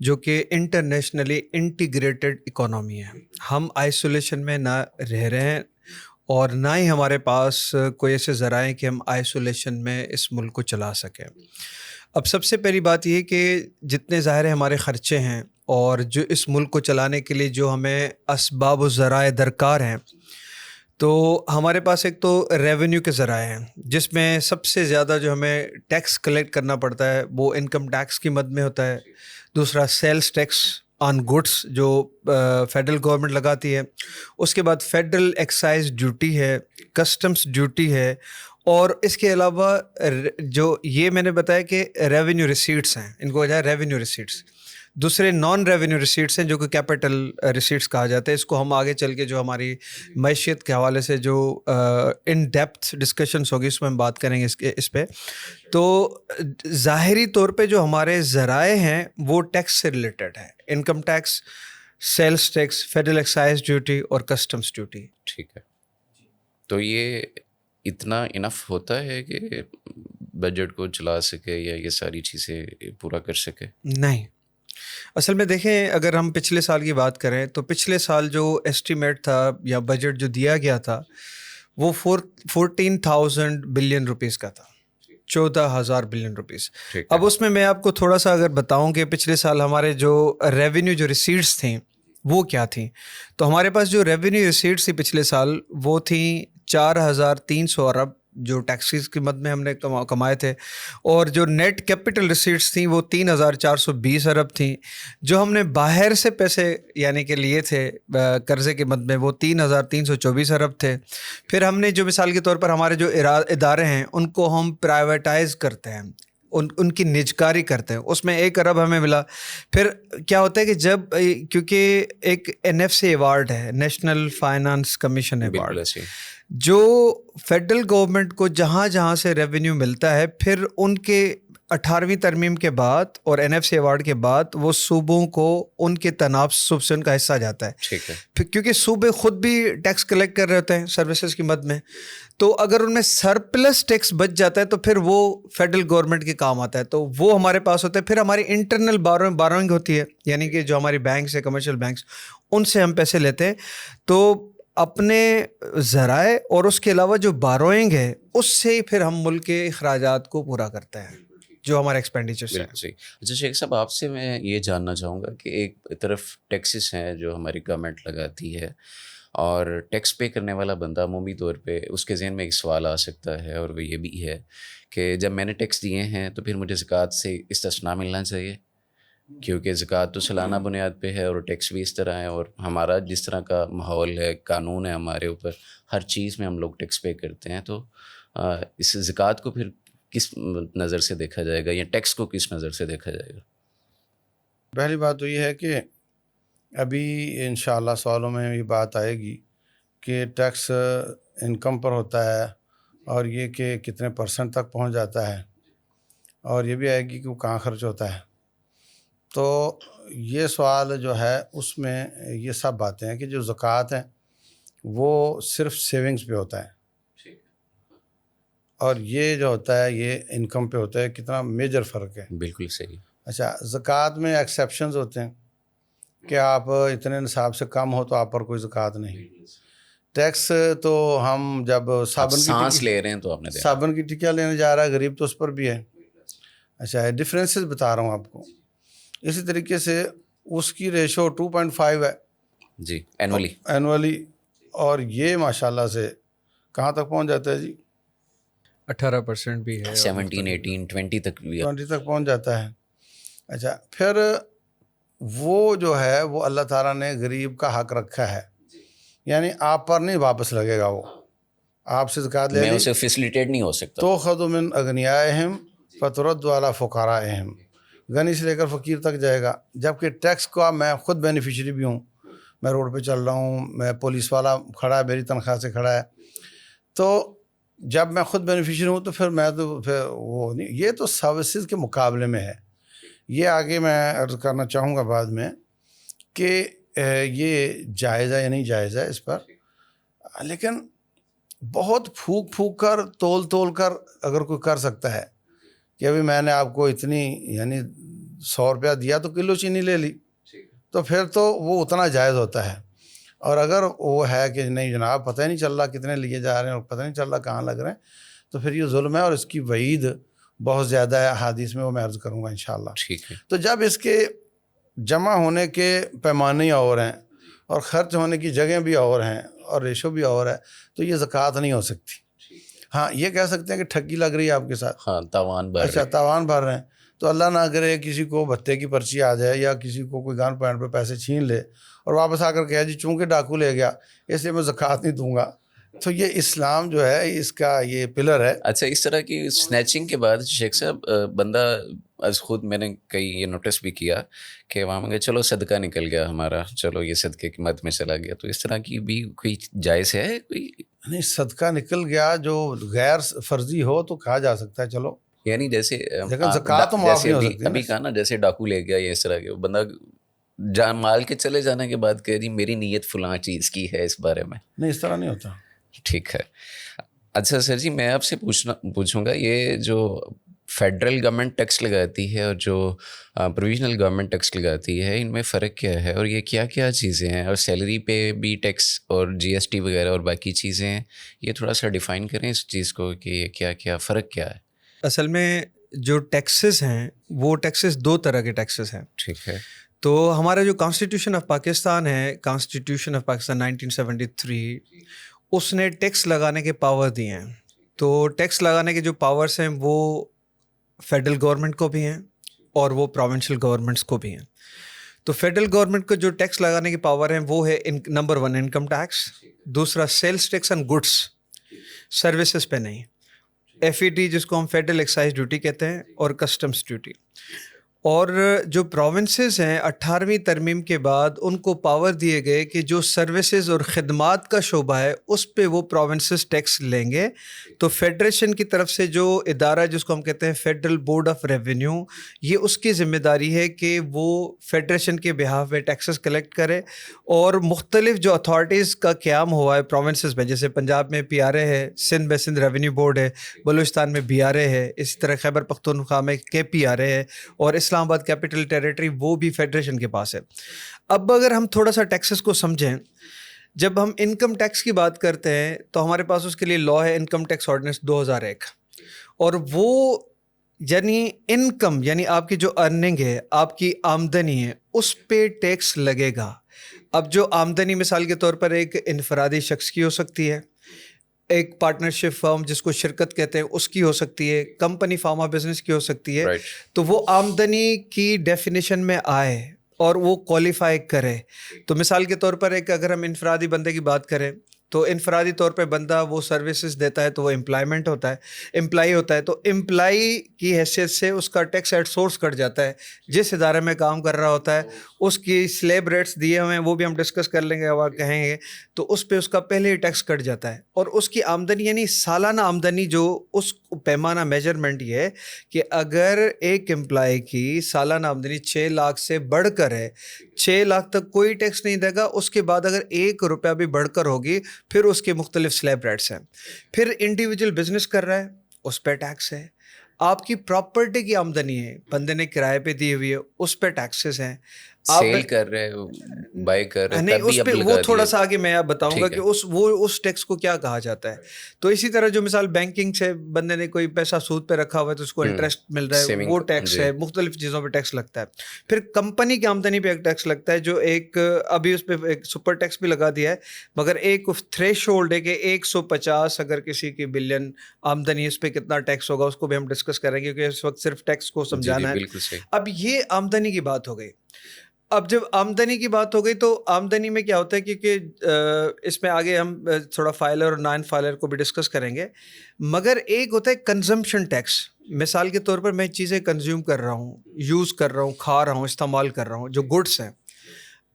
جو کہ انٹرنیشنلی انٹیگریٹڈ اکانومی ہے. ہم آئسولیشن میں نہ رہ رہے ہیں اور نہ ہی ہمارے پاس کوئی ایسے ذرائع ہیں کہ ہم آئسولیشن میں اس ملک کو چلا سکیں. اب سب سے پہلی بات یہ کہ جتنے ظاہر ہمارے خرچے ہیں اور جو اس ملک کو چلانے کے لیے جو ہمیں اسباب و ذرائع درکار ہیں، تو ہمارے پاس ایک تو ریونیو کے ذرائع ہیں، جس میں سب سے زیادہ جو ہمیں ٹیکس کلیکٹ کرنا پڑتا ہے وہ انکم ٹیکس کی مد میں ہوتا ہے. دوسرا سیلز ٹیکس آن گڈس جو فیڈرل گورنمنٹ لگاتی ہے. اس کے بعد فیڈرل ایکسائز ڈیوٹی ہے، کسٹمز ڈیوٹی ہے، اور اس کے علاوہ جو یہ میں نے بتایا کہ ریونیو ریسیٹس ہیں، ان کو وجہ ہے ریونیو ریسیٹس. دوسرے نان ریونیو ریسیٹس ہیں جو کہ کیپٹل ریسیٹس کہا جاتا ہے. اس کو ہم آگے چل کے جو ہماری معیشت کے حوالے سے جو ان ڈیپتھ ڈسکشنس ہوگی اس میں ہم بات کریں گے اس پہ. تو ظاہری طور پہ جو ہمارے ذرائع ہیں وہ ٹیکس سے ریلیٹڈ ہیں، income tax, sales tax, federal excise duty اور کسٹمز ڈیوٹی. ٹھیک ہے، تو یہ اتنا انف ہوتا ہے کہ بجٹ کو چلا سکے یا یہ ساری چیزیں پورا کر سکے؟ نہیں، اصل میں دیکھیں اگر ہم پچھلے سال کی بات کریں تو پچھلے سال جو ایسٹیمیٹ تھا یا بجٹ جو دیا گیا تھا وہ 14,000 بلین روپیز کا تھا، 14,000 بلین روپیز. اب اس میں آپ کو تھوڑا سا اگر بتاؤں کہ پچھلے سال ہمارے جو ریونیو جو ریسیٹس تھیں وہ کیا تھیں، تو ہمارے پاس جو ریونیو ریسیٹس تھی پچھلے سال وہ تھیں 4,300 ارب جو ٹیکسیز کی مد میں ہم نے کمائے تھے، اور جو نیٹ کیپٹل ریسیٹس تھیں وہ 3,420 ارب تھیں. جو ہم نے باہر سے پیسے یعنی کہ لیے تھے قرضے کے مد میں وہ 3,324 ارب تھے. پھر ہم نے جو مثال کے طور پر ہمارے جو ادارے ہیں ان کو ہم پرائیویٹائز کرتے ہیں، ان کی نجکاری کرتے ہیں، اس میں 1 ارب ہمیں ملا. پھر کیا ہوتا ہے کہ جب کیونکہ ایک NFC ایوارڈ ہے، نیشنل فائنانس کمیشن ایوارڈ، جو فیڈرل گورنمنٹ کو جہاں جہاں سے ریونیو ملتا ہے پھر ان کے 18ویں ترمیم کے بعد اور NFC ایوارڈ کے بعد وہ صوبوں کو ان کے تناسب سے ان کا حصہ جاتا ہے. ٹھیک ہے، کیونکہ صوبے خود بھی ٹیکس کلیکٹ کر رہے ہوتے ہیں سروسز کی مد میں، تو اگر ان میں سرپلس ٹیکس بچ جاتا ہے تو پھر وہ فیڈرل گورنمنٹ کے کام آتا ہے، تو وہ ہمارے پاس ہوتا ہے. پھر ہماری انٹرنل بارونگ ہوتی ہے، یعنی کہ جو ہماری بینکس ہیں، کمرشل بینکس، ان سے ہم پیسے لیتے ہیں. تو اپنے ذرائع اور اس کے علاوہ جو باروئنگ ہے اس سے پھر ہم ملک کے اخراجات کو پورا کرتے ہیں جو ہمارے ایکسپینڈیچرس ہیں. بالکل صحیح. اچھا شیخ صاحب، آپ سے میں یہ جاننا چاہوں گا کہ ایک طرف ٹیکسز ہیں جو ہماری گورنمنٹ لگاتی ہے، اور ٹیکس پے کرنے والا بندہ عمومی طور پہ اس کے ذہن میں ایک سوال آ سکتا ہے، اور وہ یہ بھی ہے کہ جب میں نے ٹیکس دیے ہیں تو پھر مجھے زکوٰۃ سے استثناء ملنا چاہیے، کیونکہ زکوٰۃ تو سالانہ بنیاد پہ ہے اور ٹیکس بھی اس طرح ہے، اور ہمارا جس طرح کا ماحول ہے، قانون ہے ہمارے اوپر، ہر چیز میں ہم لوگ ٹیکس پے کرتے ہیں. تو اس زکوٰۃ کو پھر کس نظر سے دیکھا جائے گا، یا ٹیکس کو کس نظر سے دیکھا جائے گا؟ پہلی بات تو یہ ہے کہ ابھی انشاءاللہ سوالوں میں یہ بات آئے گی کہ ٹیکس انکم پر ہوتا ہے اور یہ کہ کتنے % تک پہنچ جاتا ہے، اور یہ بھی آئے گی کہ وہ کہاں خرچ ہوتا ہے. تو یہ سوال جو ہے اس میں یہ سب باتیں ہیں کہ جو زکوٰۃ ہیں وہ صرف سیونگز پہ ہوتا ہے، اور یہ جو ہوتا ہے یہ انکم پہ ہوتا ہے, کتنا میجر فرق ہے. بالکل صحیح. اچھا, زکوٰۃ میں ایکسیپشنز ہوتے ہیں کہ آپ اتنے نصاب سے کم ہو تو آپ پر کوئی زکوٰۃ نہیں. ٹیکس تو ہم جب سانس لے رہے ہیں تو آپ نے صابن کی ٹکیا لینے جا رہا ہے غریب تو اس پر بھی ہے. اچھا, ڈفرینسز بتا رہا ہوں آپ کو. اسی طریقے سے اس کی ریشو 2.5 ہے جی اینولی, اور یہ ماشاءاللہ سے کہاں تک پہنچ جاتا ہے جی؟ 18% بھی ہے, 17 18 20 تک بھی 20 تک پہنچ جاتا ہے. اچھا, پھر وہ جو ہے وہ اللہ تعالیٰ نے غریب کا حق رکھا ہے, یعنی آپ پر نہیں واپس لگے گا. وہ آپ سے زکوٰۃ لے میں لی اسے فیسیلیٹیٹ نہیں ہو سکتا. تو خذ من اغنیائہم فترد علی فقرائہم, غنی سے لے کر فقیر تک جائے گا. جبکہ ٹیکس کا میں خود بینیفیشری بھی ہوں, میں روڈ پہ چل رہا ہوں, میں پولیس والا کھڑا ہے میری تنخواہ سے کھڑا ہے, تو جب میں خود بینیفیشری ہوں تو پھر میں تو پھر وہ نہیں, یہ تو سروسز کے مقابلے میں ہے. یہ آگے میں عرض کرنا چاہوں گا بعد میں کہ یہ جائز ہے یا نہیں جائز ہے اس پر, لیکن بہت پھونک کر تول کر اگر کوئی کر سکتا ہے کہ ابھی میں نے آپ کو اتنی یعنی 100 روپیہ دیا تو کلو چینی لے لی, تو پھر تو وہ اتنا جائز ہوتا ہے. اور اگر وہ ہے کہ نہیں جناب پتہ ہی نہیں چل رہا کتنے لیے جا رہے ہیں اور پتہ نہیں چل رہا کہاں لگ رہے ہیں, تو پھر یہ ظلم ہے اور اس کی وعید بہت زیادہ ہے احادیث میں, وہ میں عرض کروں گا انشاءاللہ. ٹھیک ہے. تو جب اس کے جمع ہونے کے پیمانے اور ہیں اور خرچ ہونے کی جگہیں بھی اور ہیں اور ریشو بھی اور ہے, تو یہ زکوٰۃ نہیں ہو سکتی. ہاں, یہ کہہ سکتے ہیں کہ ٹھگی لگ رہی ہے آپ کے ساتھ, ہاں تاوان بھر. اچھا, تاوان بھر رہے ہیں, تو اللہ نہ کرے کسی کو بھتے کی پرچی آ جائے یا کسی کو کوئی گن پوائنٹ پہ پیسے چھین لے اور واپس آ کر کہے جی چونکہ ڈاکو لے گیا اس لیے میں زکوٰۃ نہیں دوں گا. تو یہ اسلام جو ہے اس کا یہ پلر ہے. اچھا, اس طرح کی سنیچنگ کے بعد شیخ صاحب بندہ از خود میں نے کئی یہ نوٹس بھی کیا کہ وہاں میں چلو صدقہ نکل گیا ہمارا, چلو یہ صدقے کی مد میں چلا گیا, تو اس طرح کی بھی کوئی جائز ہے کوئی؟ نہیں, صدقہ نکل گیا جو غیر فرضی ہو تو کہا جا سکتا ہے چلو, یعنی جیسے زکوٰۃ تو معاف نہیں ہو سکتی. ابھی کہا نا جیسے ڈاکو لے گیا, یہ اس طرح کے بندہ جان مال کے چلے جانے کے بعد کہہ جی میری نیت فلاں چیز کی ہے اس بارے میں. نہیں, اس طرح نہیں ہوتا. ٹھیک ہے. اچھا سر جی, میں آپ سے پوچھوں گا, یہ جو فیڈرل گورنمنٹ ٹیکس لگاتی ہے اور جو پروویژنل گورنمنٹ ٹیکس لگاتی ہے, ان میں فرق کیا ہے اور یہ کیا کیا چیزیں ہیں, اور سیلری پہ بھی ٹیکس اور جی ایس ٹی وغیرہ اور باقی چیزیں ہیں, یہ تھوڑا سا ڈیفائن کریں اس چیز کو کہ یہ کیا کیا فرق کیا ہے. اصل میں جو ٹیکسز ہیں وہ ٹیکسز 2 طرح کے ٹیکسز ہیں. ٹھیک ہے. تو ہمارا جو کانسٹیٹیوشن آف پاکستان ہے, کانسٹیٹیوشن آف پاکستان 1973, اس نے ٹیکس لگانے کے پاور دیے ہیں. تو ٹیکس لگانے کے جو پاورس ہیں وہ فیڈرل گورنمنٹ کو بھی ہیں اور وہ پروونشل گورنمنٹس کو بھی ہیں. تو فیڈرل گورنمنٹ کو جو ٹیکس لگانے کے پاور ہیں وہ ہے نمبر 1 انکم ٹیکس, دوسرا sales tax and goods, services پہ نہیں, ایف ای ٹی جس کو ہم فیڈرل ایکسائز ڈیوٹی کہتے ہیں, اور کسٹمز ڈیوٹی. اور جو پروونسز ہیں 18ویں ترمیم کے بعد ان کو پاور دیے گئے کہ جو سروسز اور خدمات کا شعبہ ہے اس پہ وہ پروونسز ٹیکس لیں گے. تو فیڈریشن کی طرف سے جو ادارہ جس کو ہم کہتے ہیں فیڈرل بورڈ آف ریونیو, یہ اس کی ذمہ داری ہے کہ وہ فیڈریشن کے بہاف میں ٹیکسز کلیکٹ کرے. اور مختلف جو اتھارٹیز کا قیام ہوا ہے پروونسز میں, جیسے پنجاب میں پی آر اے ہے, سندھ میں سندھ ریونیو بورڈ ہے, بلوچستان میں بی آر اے ہے, اسی طرح خیبر پختونخوا میں کے پی آر اے ہے, اور اسلام آباد کیپٹل ٹیریٹری وہ بھی فیڈریشن کے پاس ہے. اب اگر ہم تھوڑا سا ٹیکسز کو سمجھیں, جب ہم انکم ٹیکس کی بات کرتے ہیں تو ہمارے پاس اس کے لیے لا ہے انکم ٹیکس آرڈیننس 2001, اور وہ یعنی انکم یعنی آپ کی جو ارننگ ہے, آپ کی آمدنی ہے, اس پہ ٹیکس لگے گا. اب جو آمدنی مثال کے طور پر ایک انفرادی شخص کی ہو سکتی ہے, ایک پارٹنرشپ فرم جس کو شرکت کہتے ہیں اس کی ہو سکتی ہے, کمپنی فارم آف بزنس کی ہو سکتی ہے. تو وہ آمدنی کی ڈیفینیشن میں آئے اور وہ کوالیفائی کرے. تو مثال کے طور پر ایک اگر ہم انفرادی بندے کی بات کریں تو انفرادی طور پہ بندہ وہ سروسز دیتا ہے تو وہ امپلائمنٹ ہوتا ہے, امپلائی ہوتا ہے. تو امپلائی کی حیثیت سے اس کا ٹیکس ایٹ سورس کٹ جاتا ہے. جس ادارے میں کام کر رہا ہوتا ہے اس کی سلیب ریٹس دیے ہوئے ہیں, وہ بھی ہم ڈسکس کر لیں گے اور کہیں گے, تو اس پہ اس کا پہلے ہی ٹیکس کٹ جاتا ہے. اور اس کی آمدنی یعنی سالانہ آمدنی جو اس پیمانہ میجرمنٹ یہ ہے کہ اگر ایک امپلائی کی سالانہ آمدنی 6 لاکھ سے بڑھ کر ہے, 6 لاکھ تک کوئی ٹیکس نہیں دے گا, اس کے بعد اگر 1 روپیہ بھی بڑھ کر ہوگی پھر اس کے مختلف سلیب ریٹس ہیں. پھر انڈیویجول بزنس کر رہا ہے اس پہ ٹیکس ہے. آپ کی پراپرٹی کی آمدنی ہے, بندے نے کرائے پہ دی ہوئی ہے, اس پہ ٹیکسز ہیں. آپ سیل کر رہے بائی کر رہے نہیں, تب بھی اس اب پہ لگا وہ دیا. تھوڑا سا آگے میں آپ بتاؤں گا ٹھیک کہ ہے. اس ٹیکس کو کیا کہا جاتا ہے. تو اسی طرح جو مثال بینکنگ سے بندے نے کوئی پیسہ سود پہ رکھا ہوا ہے تو اس کو انٹرسٹ مل رہا ہے, سیونگ وہ ٹیکس جی. ہے. مختلف چیزوں پہ ٹیکس لگتا ہے. پھر کمپنی کی آمدنی پہ ایک ٹیکس لگتا ہے جو ایک ابھی اس پہ ایک سپر ٹیکس بھی لگا دیا ہے, مگر ایک تھریش ہولڈ ہے کہ 150 اگر کسی کی بلین آمدنی, اس پہ کتنا ٹیکس ہوگا اس کو بھی ہم ڈسکس کریں گے کیونکہ اس وقت صرف ٹیکس کو جی جی سمجھانا ہے. بالکل صحیح. اب یہ آمدنی کی بات ہو گئی. اب جب آمدنی کی بات ہو گئی تو آمدنی میں کیا ہوتا ہے, کیونکہ اس میں آگے ہم تھوڑا فائلر اور نان فائلر کو بھی ڈسکس کریں گے, مگر ایک ہوتا ہے کنزمپشن ٹیکس. مثال کے طور پر میں چیزیں کنزیوم کر رہا ہوں, یوز کر رہا ہوں, کھا رہا ہوں, استعمال کر رہا ہوں, جو گڈس ہیں.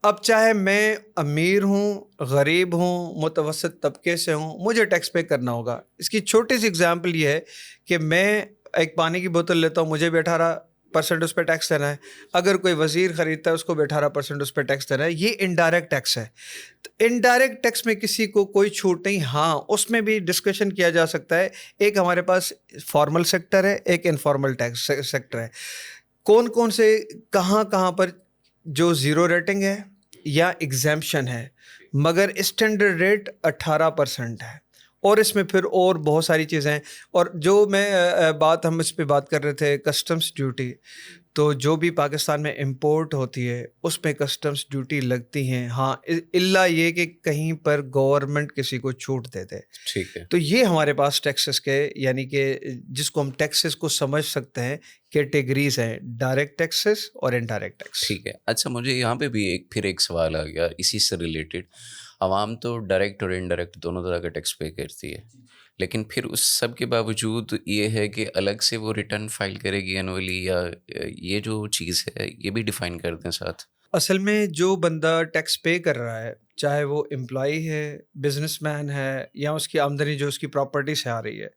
اب چاہے میں امیر ہوں, غریب ہوں, متوسط طبقے سے ہوں, مجھے ٹیکس پے کرنا ہوگا. اس کی چھوٹی سی اگزامپل یہ ہے کہ میں ایک پانی کی بوتل لیتا ہوں, مجھے بھی 18% اس پہ ٹیکس دینا ہے. اگر کوئی وزیر خریدتا ہے اس کو بھی 18% اس پہ ٹیکس دینا ہے. یہ انڈائریکٹ ٹیکس ہے. انڈائریکٹ ٹیکس میں کسی کو کوئی چھوٹ نہیں. ہاں, اس میں بھی ڈسکشن کیا جا سکتا ہے. ایک ہمارے پاس فارمل سیکٹر ہے, ایک انفارمل ٹیکس سیکٹر ہے. کون کون سے کہاں پر جو زیرو ریٹنگ ہے یا ایگزیمپشن ہے, مگر اسٹینڈرڈ ریٹ 18% ہے. اور اس میں پھر اور بہت ساری چیزیں ہیں. اور جو میں ہم اس پہ بات کر رہے تھے کسٹمز ڈیوٹی, تو جو بھی پاکستان میں امپورٹ ہوتی ہے اس پہ کسٹمز ڈیوٹی لگتی ہیں. ہاں, الا یہ کہ کہیں پر گورنمنٹ کسی کو چھوٹ دے دے. ٹھیک ہے. تو یہ ہمارے پاس ٹیکسز کے یعنی کہ جس کو ہم ٹیکسز کو سمجھ سکتے ہیں کیٹیگریز ہیں, ڈائریکٹ ٹیکسز اور انڈائریکٹ ٹیکس. ٹھیک ہے. اچھا, مجھے یہاں پہ بھی ایک سوال آ گیا اسی سے ریلیٹڈ. عوام تو ڈائریکٹ اور انڈائریکٹ دونوں طرح کا ٹیکس پے کرتی ہے, لیکن پھر اس سب کے باوجود یہ ہے کہ الگ سے وہ ریٹرن فائل کرے گی اینولی, یا یہ جو چیز ہے یہ بھی ڈیفائن کر دیں ساتھ. اصل میں جو بندہ ٹیکس پے کر رہا ہے, چاہے وہ امپلائی ہے, بزنس مین ہے, یا اس کی آمدنی جو اس کی پراپرٹی سے آ رہی ہے,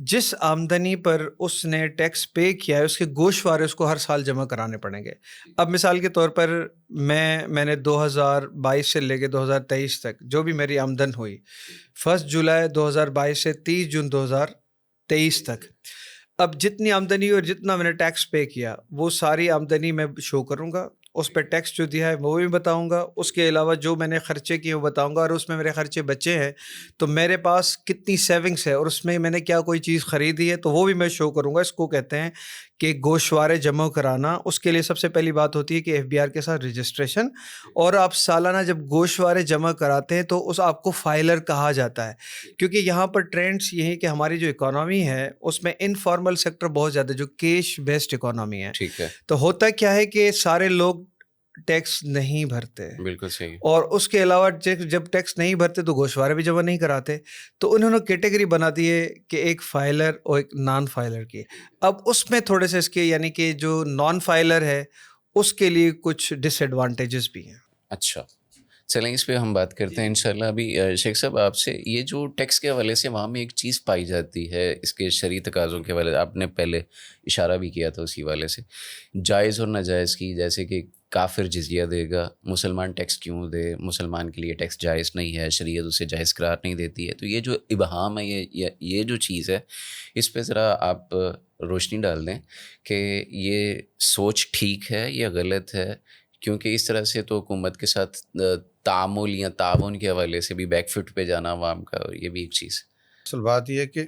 جس آمدنی پر اس نے ٹیکس پے کیا ہے اس کے گوشوارے اس کو ہر سال جمع کرانے پڑیں گے. اب مثال کے طور پر میں نے 2022 سے لے کے 2023 تک جو بھی میری آمدن ہوئی 1 جولائی 2022 سے 30 جون 2023 تک, اب جتنی آمدنی اور جتنا میں نے ٹیکس پے کیا وہ ساری آمدنی میں شو کروں گا. اس پہ ٹیکس جو دیا ہے وہ بھی بتاؤں گا. اس کے علاوہ جو میں نے خرچے کیے وہ بتاؤں گا, اور اس میں میرے خرچے بچے ہیں تو میرے پاس کتنی سیونگس ہے اور اس میں نے کیا کوئی چیز خریدی ہے تو وہ بھی میں شو کروں گا. اس کو کہتے ہیں کہ گوشوارے جمع کرانا. اس کے لیے سب سے پہلی بات ہوتی ہے کہ FBR کے ساتھ رجسٹریشن, اور آپ سالانہ جب گوشوارے جمع کراتے ہیں تو اس آپ کو فائلر کہا جاتا ہے, کیونکہ یہاں پر ٹرینڈس یہ ہے کہ ہماری جو اکانومی ہے اس میں انفارمل سیکٹر بہت زیادہ, جو کیش بیسڈ اکانومی ہے. ٹھیک ہے. تو ہوتا کیا ہے کہ سارے لوگ ٹیکس نہیں بھرتے, بالکل صحیح. اور اس کے علاوہ جب ٹیکس نہیں بھرتے تو گوشوارے بھی جمع نہیں کراتے. تو انہوں نے کیٹیگری بنا دی ہے کہ ایک فائلر اور ایک نان فائلر کی. اب اس میں تھوڑے سے اس کے یعنی کہ جو نان فائلر ہے اس کے لیے کچھ ڈس ایڈوانٹیجز بھی ہیں. اچھا, چلیں اس پہ ہم بات کرتے ہیں انشاءاللہ. ابھی شیخ صاحب آپ سے یہ جو ٹیکس کے حوالے سے وہاں میں ایک چیز پائی جاتی ہے اس کے شرعی تقاضوں کے حوالے سے, آپ نے پہلے اشارہ بھی کیا تھا اسی حوالے سے, جائز اور ناجائز کی. جیسے کہ کافر جزیہ دے گا, مسلمان ٹیکس کیوں دے, مسلمان کے لیے ٹیکس جائز نہیں ہے, شریعت اسے جائز قرار نہیں دیتی ہے. تو یہ جو ابہام ہے, یہ جو چیز ہے, اس پہ ذرا آپ روشنی ڈال دیں کہ یہ سوچ ٹھیک ہے یا غلط ہے, کیونکہ اس طرح سے تو حکومت کے ساتھ تعامل یا تعاون کے حوالے سے بھی بیک فٹ پہ جانا عوام کا, اور یہ بھی ایک چیز ہے. اصل بات یہ ہے کہ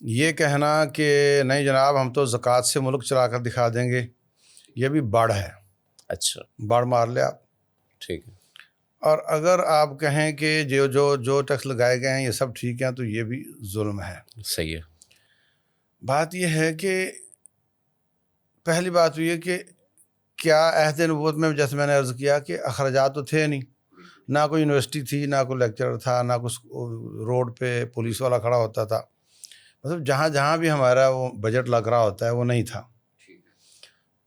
یہ کہنا کہ نہیں جناب ہم تو زکوٰۃ سے ملک چلا کر دکھا دیں گے, یہ بھی بڑ ہے. اچھا, بڑ مار لے آپ. ٹھیک ہے. اور اگر آپ کہیں کہ جو ٹیکس لگائے گئے ہیں یہ سب ٹھیک ہیں تو یہ بھی ظلم ہے. صحیح ہے. بات یہ ہے کہ پہلی بات یہ ہے کہ کیا عہد نبوت میں جیسے میں نے عرض کیا کہ اخراجات تو تھے نہیں, نہ کوئی یونیورسٹی تھی, نہ کوئی لیکچرر تھا, نہ کچھ روڈ پہ پولیس والا کھڑا ہوتا تھا. مطلب جہاں بھی ہمارا وہ بجٹ لگ رہا ہوتا ہے وہ نہیں تھا.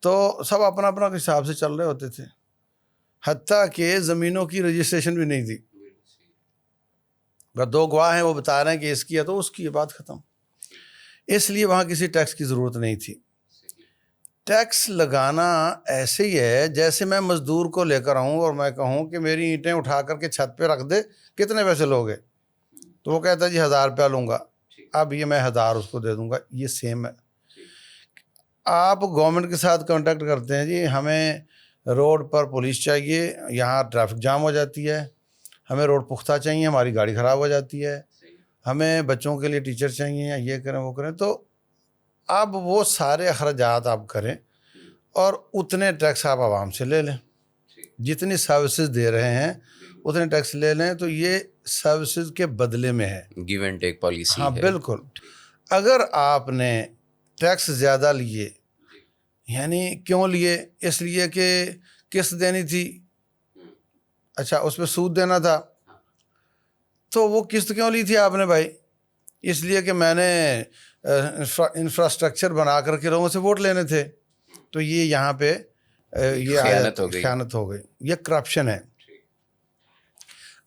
تو سب اپنا اپنا حساب سے چل رہے ہوتے تھے, حتیٰ کہ زمینوں کی رجسٹریشن بھی نہیں تھی. بس 2 گواہ ہیں وہ بتا رہے ہیں کہ اس کی ہے تو اس کی ہے, بات ختم. اس لیے وہاں کسی ٹیکس کی ضرورت نہیں تھی. ٹیکس لگانا ایسے ہی ہے جیسے میں مزدور کو لے کر آؤں اور میں کہوں کہ میری اینٹیں اٹھا کر کے چھت پہ رکھ دے, کتنے پیسے لوگے؟ تو وہ کہتا ہے جی 1000 روپیہ لوں گا. اب یہ میں 1000 اس کو دے دوں گا, یہ سیم ہے. آپ گورنمنٹ کے ساتھ کانٹیکٹ کرتے ہیں, جی ہمیں روڈ پر پولیس چاہیے, یہاں ٹریفک جام ہو جاتی ہے, ہمیں روڈ پختہ چاہیے, ہماری گاڑی خراب ہو جاتی ہے, ہمیں بچوں کے لیے ٹیچر چاہیے, یہ کریں وہ کریں, تو اب وہ سارے اخراجات آپ کریں اور اتنے ٹیکس آپ عوام سے لے لیں, جتنی سروسز دے رہے ہیں اتنے ٹیکس لے لیں, تو یہ سروسز کے بدلے میں ہے, گیو اینڈ ٹیک پالیسی. ہاں بالکل. اگر آپ نے ٹیکس زیادہ لیے, یعنی کیوں لیے, اس لیے کہ قسط دینی تھی, اچھا اس پہ سود دینا تھا, تو وہ قسط کیوں لی تھی آپ نے بھائی؟ اس لیے کہ میں نے انفراسٹرکچر بنا کر کے لوگوں سے ووٹ لینے تھے, تو یہ یہاں پہ یہ خیانت ہو گئی, یہ کرپشن ہے.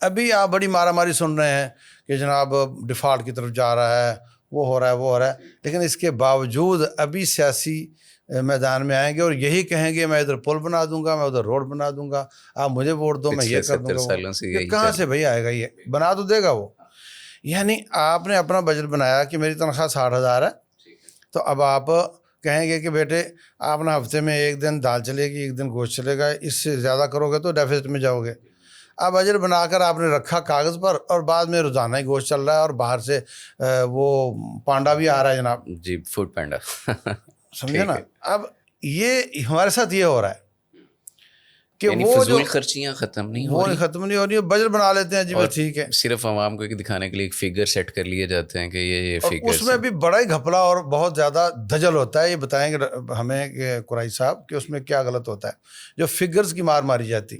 ابھی آپ بڑی مارا ماری سن رہے ہیں کہ جناب ڈیفالٹ کی طرف جا رہا ہے, وہ ہو رہا ہے, وہ ہو رہا ہے, لیکن اس کے باوجود ابھی سیاسی میدان میں آئیں گے اور یہی کہیں گے میں ادھر پل بنا دوں گا, میں ادھر روڈ بنا دوں گا, آپ مجھے ووٹ دو, میں یہ کر دوں گا. یہ کہاں سے بھائی آئے گا؟ یہ بنا تو دے گا وہ. یعنی آپ نے اپنا بجٹ بنایا کہ میری تنخواہ 60,000 ہے, تو اب آپ کہیں گے کہ بیٹے آپ نا ہفتے میں 1 دن دال چلے گی, 1 دن گوشت چلے گا, اس سے زیادہ کرو گے تو ڈیفیسٹ میں جاؤ گے. اب بجٹ بنا کر آپ نے رکھا کاغذ پر, اور بعد میں روزانہ ہی گوشت چل رہا ہے, اور باہر سے وہ پانڈا بھی آ رہا ہے جناب, جی فوڈ پینڈا, سمجھے نا. اب یہ ہمارے ساتھ یہ ہو رہا ہے کہ وہ فضول خرچیاں ختم نہیں ہو رہی, ختم نہیں ہو رہی, بجٹ بنا لیتے ہیں, جی بس ٹھیک ہے, صرف عوام کو دکھانے کے لیے ایک فگر سیٹ کر لیے جاتے ہیں کہ یہ فگر. اس میں بھی بڑا ہی گھپلا اور بہت زیادہ دھجل ہوتا ہے. یہ بتائیں گے ہمیں کہ قرائی صاحب کہ اس میں کیا غلط ہوتا ہے جو فگرز کی مار ماری جاتی.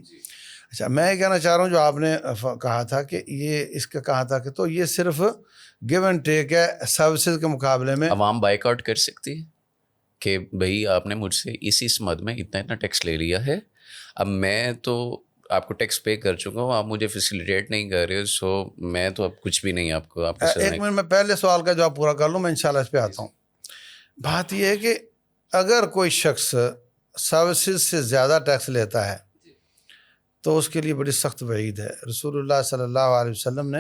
اچھا میں یہ کہنا چاہ رہا ہوں, جو آپ نے کہا تھا کہ یہ اس کا کہا تھا کہ تو یہ صرف گیو اینڈ ٹیک ہے سروسز کے مقابلے میں. عوام بائیک آؤٹ کر سکتی ہے کہ بھائی آپ نے مجھ سے اس مد میں اتنا ٹیکس لے لیا ہے, اب میں تو آپ کو ٹیکس پے کر چکا ہوں, آپ مجھے فیسیلیٹیٹ نہیں کر رہے, سو میں تو اب کچھ بھی نہیں آپ کو. ایک منٹ میں پہلے سوال کا جواب پورا کر لوں, میں انشاءاللہ اس پہ آتا ہوں. بات یہ ہے کہ اگر کوئی شخص سروسز سے زیادہ ٹیکس لیتا ہے تو اس کے لیے بڑی سخت وعید ہے. رسول اللہ صلی اللہ علیہ وسلم نے,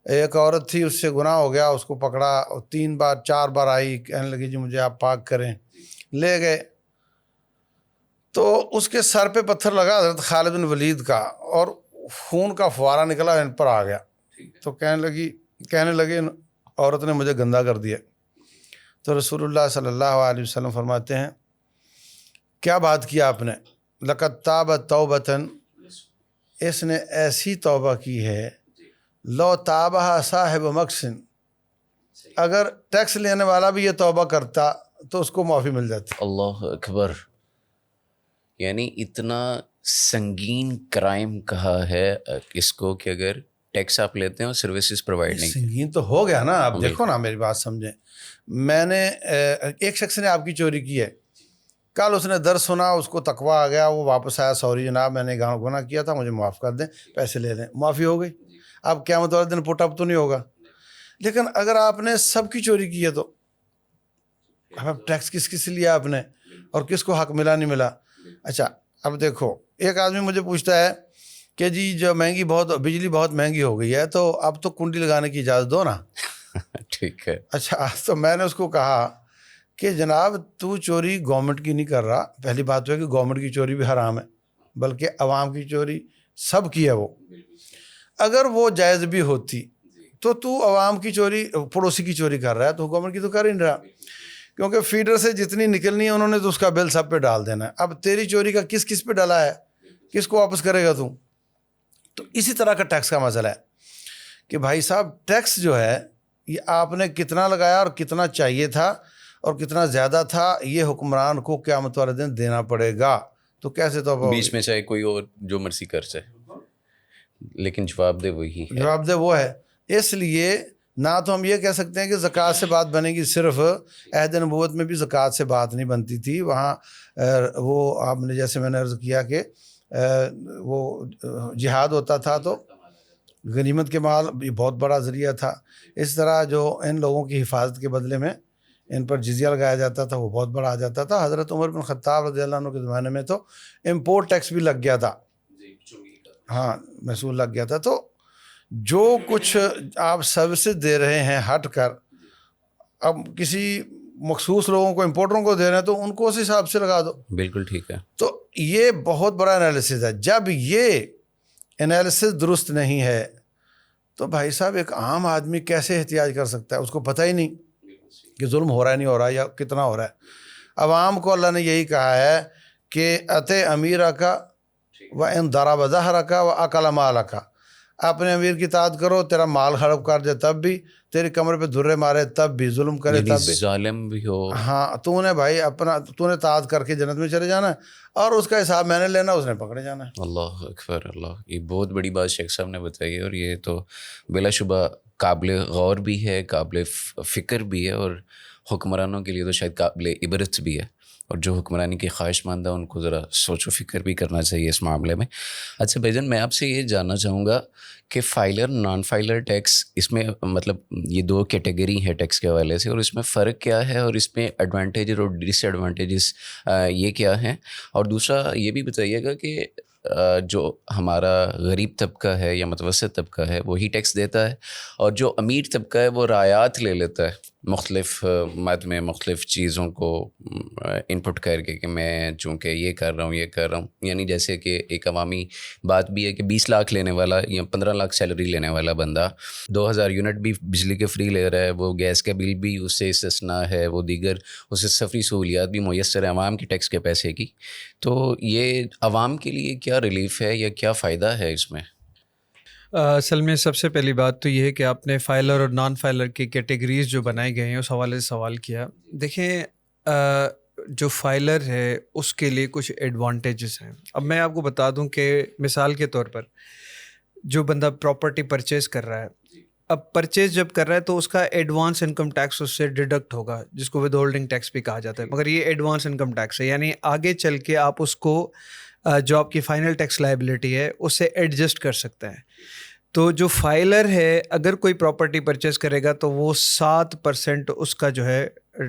ایک عورت تھی, اس سے گناہ ہو گیا, اس کو پکڑا, 3 بار 4 بار آئی, کہنے لگی جی مجھے آپ پاک کریں, لے گئے, تو اس کے سر پہ پتھر لگا حضرت خالد بن ولید کا, اور خون کا فوارہ نکلا ان پر آ گیا. تو کہنے لگے عورت نے مجھے گندا کر دیا. تو رسول اللہ صلی اللہ علیہ وسلم فرماتے ہیں کیا بات کیا آپ نے؟ لقد تاب توبۃ, اس نے ایسی توبہ کی ہے, لو تابہ صاحب مقسن, اگر ٹیکس لینے والا بھی یہ توبہ کرتا تو اس کو معافی مل جاتی. اللہ اکبر. یعنی اتنا سنگین کرائم کہا ہے اس کو کہ اگر ٹیکس آپ لیتے ہیں اور سروسز پرووائڈ نہیں. سنگین تو ہو گیا نا. آپ دیکھو نا, میری بات سمجھیں, میں نے ایک شخص نے آپ کی چوری کی ہے, کل اس نے درس سنا, اس کو تقویٰ آ گیا, وہ واپس آیا, سوری جناب میں نے گناہ کیا تھا, مجھے معاف کر دیں, پیسے لے لیں, معافی ہو گئی. اب قیامت والے دن پٹ اپ تو نہیں ہوگا. لیکن اگر آپ نے سب کی چوری کی ہے تو اب ٹیکس کس لیا آپ نے, اور کس کو حق ملا نہیں ملا. اچھا اب دیکھو, ایک آدمی مجھے پوچھتا ہے کہ جی جو بجلی بہت مہنگی ہو گئی ہے, تو اب تو کنڈی لگانے کی اجازت دو نا. ٹھیک ہے. اچھا تو میں نے اس کو کہا کہ جناب تو چوری گورنمنٹ کی نہیں کر رہا. پہلی بات تو ہے کہ گورنمنٹ کی چوری بھی حرام ہے, بلکہ عوام کی چوری سب کی ہے. وہ اگر وہ جائز بھی ہوتی تو عوام کی چوری, پڑوسی کی چوری کر رہا ہے, تو گورنمنٹ کی تو کر ہی نہیں رہا, کیونکہ فیڈر سے جتنی نکلنی ہے انہوں نے تو اس کا بل سب پہ ڈال دینا ہے. اب تیری چوری کا کس پہ ڈالا ہے, کس کو واپس کرے گا تو؟ تو اسی طرح کا ٹیکس کا مسئلہ ہے کہ بھائی صاحب ٹیکس جو ہے یہ آپ نے کتنا لگایا اور کتنا چاہیے تھا اور کتنا زیادہ تھا, یہ حکمران کو قیامت والے دن دینا پڑے گا. تو کیسے تو بیچ میں چاہے کوئی اور جو مرضی کر جائے, لیکن جواب دہ وہی ہے. جواب دہ وہ ہے. اس لیے نہ تو ہم یہ کہہ سکتے ہیں کہ زکوٰۃ سے بات بنے گی, صرف عہد نبوت میں بھی زکوٰۃ سے بات نہیں بنتی تھی. وہاں وہ آپ نے جیسے میں نے عرض کیا کہ وہ جہاد ہوتا تھا تو غنیمت کے مال بھی بہت بڑا ذریعہ تھا. اس طرح جو ان لوگوں کی حفاظت کے بدلے میں ان پر جزیہ لگایا جاتا تھا وہ بہت بڑا آ جاتا تھا. حضرت عمر بن خطاب رضی اللہ عنہ کے زمانے میں تو امپورٹ ٹیکس بھی لگ گیا تھا, ہاں محصول لگ گیا تھا. تو جو کچھ آپ سروسز دے رہے ہیں ہٹ کر, اب کسی مخصوص لوگوں کو امپورٹروں کو دے رہے ہیں تو ان کو اس حساب سے لگا دو. بالکل ٹھیک ہے. تو یہ بہت بڑا انالیسز ہے. جب یہ انالیسز درست نہیں ہے تو بھائی صاحب ایک عام آدمی کیسے احتجاج کر سکتا ہے؟ اس کو پتہ ہی نہیں کہ ظلم ہو رہا ہے نہیں ہو رہا یا کتنا ہو رہا ہے. عوام کو اللہ نے یہی کہا ہے کہ اتے امیرہ کا و ان ضرب ظہرک و اکل مالک، اپنے امیر کی اطاعت کرو، تیرا مال ہڑپ کر دے تب بھی، تیری کمر پہ دھرے مارے تب بھی، ظلم کرے یعنی تب بھی، ظالم بھی ہو، ہاں تو نے بھائی تو نے اطاعت کر کے جنت میں چلے جانا ہے اور اس کا حساب میں نے لینا، اس نے پکڑے جانا ہے. اللہ اکبر اللہ. یہ بہت بڑی بات شیخ صاحب نے بتائی ہے، اور یہ تو بلا شبہ قابل غور بھی ہے، قابل فکر بھی ہے، اور حکمرانوں کے لیے تو شاید قابل عبرت بھی ہے، اور جو حکمرانی کی خواہش مند ہے ان کو ذرا سوچ و فکر بھی کرنا چاہیے اس معاملے میں. اچھا بھائی جان، میں آپ سے یہ جاننا چاہوں گا کہ فائلر نان فائلر ٹیکس، اس میں مطلب یہ دو کیٹیگری ہے ٹیکس کے حوالے سے، اور اس میں فرق کیا ہے، اور اس میں ایڈوانٹیجز اور ڈس ایڈوانٹیجز یہ کیا ہیں؟ اور دوسرا یہ بھی بتائیے گا کہ جو ہمارا غریب طبقہ ہے یا متوسط طبقہ ہے وہی ٹیکس دیتا ہے، اور جو امیر طبقہ ہے وہ رعایات لے لیتا ہے مختلف مد میں مختلف چیزوں کو انپٹ کر کے، کہ میں چونکہ یہ کر رہا ہوں یہ کر رہا ہوں. یعنی جیسے کہ ایک عوامی بات بھی ہے کہ 20 لاکھ لینے والا یا 15 لاکھ سیلری لینے والا بندہ 2000 یونٹ بھی بجلی کے فری لے رہا ہے، وہ گیس کا بل بھی اس سے استثنا ہے، وہ دیگر اسے سفری سہولیات بھی میسر ہے عوام کے ٹیکس کے پیسے کی. تو یہ عوام کے لیے کیا ریلیف ہے یا کیا فائدہ ہے اس میں؟ اصل میں سب سے پہلی بات تو یہ ہے کہ آپ نے فائلر اور نان فائلر کی کیٹیگریز جو بنائی گئی ہیں اس حوالے سے سوال کیا. دیکھیں جو فائلر ہے اس کے لیے کچھ ایڈوانٹیجز ہیں. اب میں آپ کو بتا دوں کہ مثال کے طور پر جو بندہ پراپرٹی پرچیز کر رہا ہے، اب پرچیز جب کر رہا ہے تو اس کا ایڈوانس انکم ٹیکس اس سے ڈیڈکٹ ہوگا، جس کو ود ہولڈنگ ٹیکس بھی کہا جاتا ہے، مگر یہ ایڈوانس انکم ٹیکس ہے. یعنی آگے چل کے آپ اس کو جو آپ کی فائنل ٹیکس لائبلٹی ہے اس سے ایڈجسٹ کر سکتے ہیں. تو جو فائلر ہے اگر کوئی پراپرٹی پرچیز کرے گا تو وہ 7% اس کا جو ہے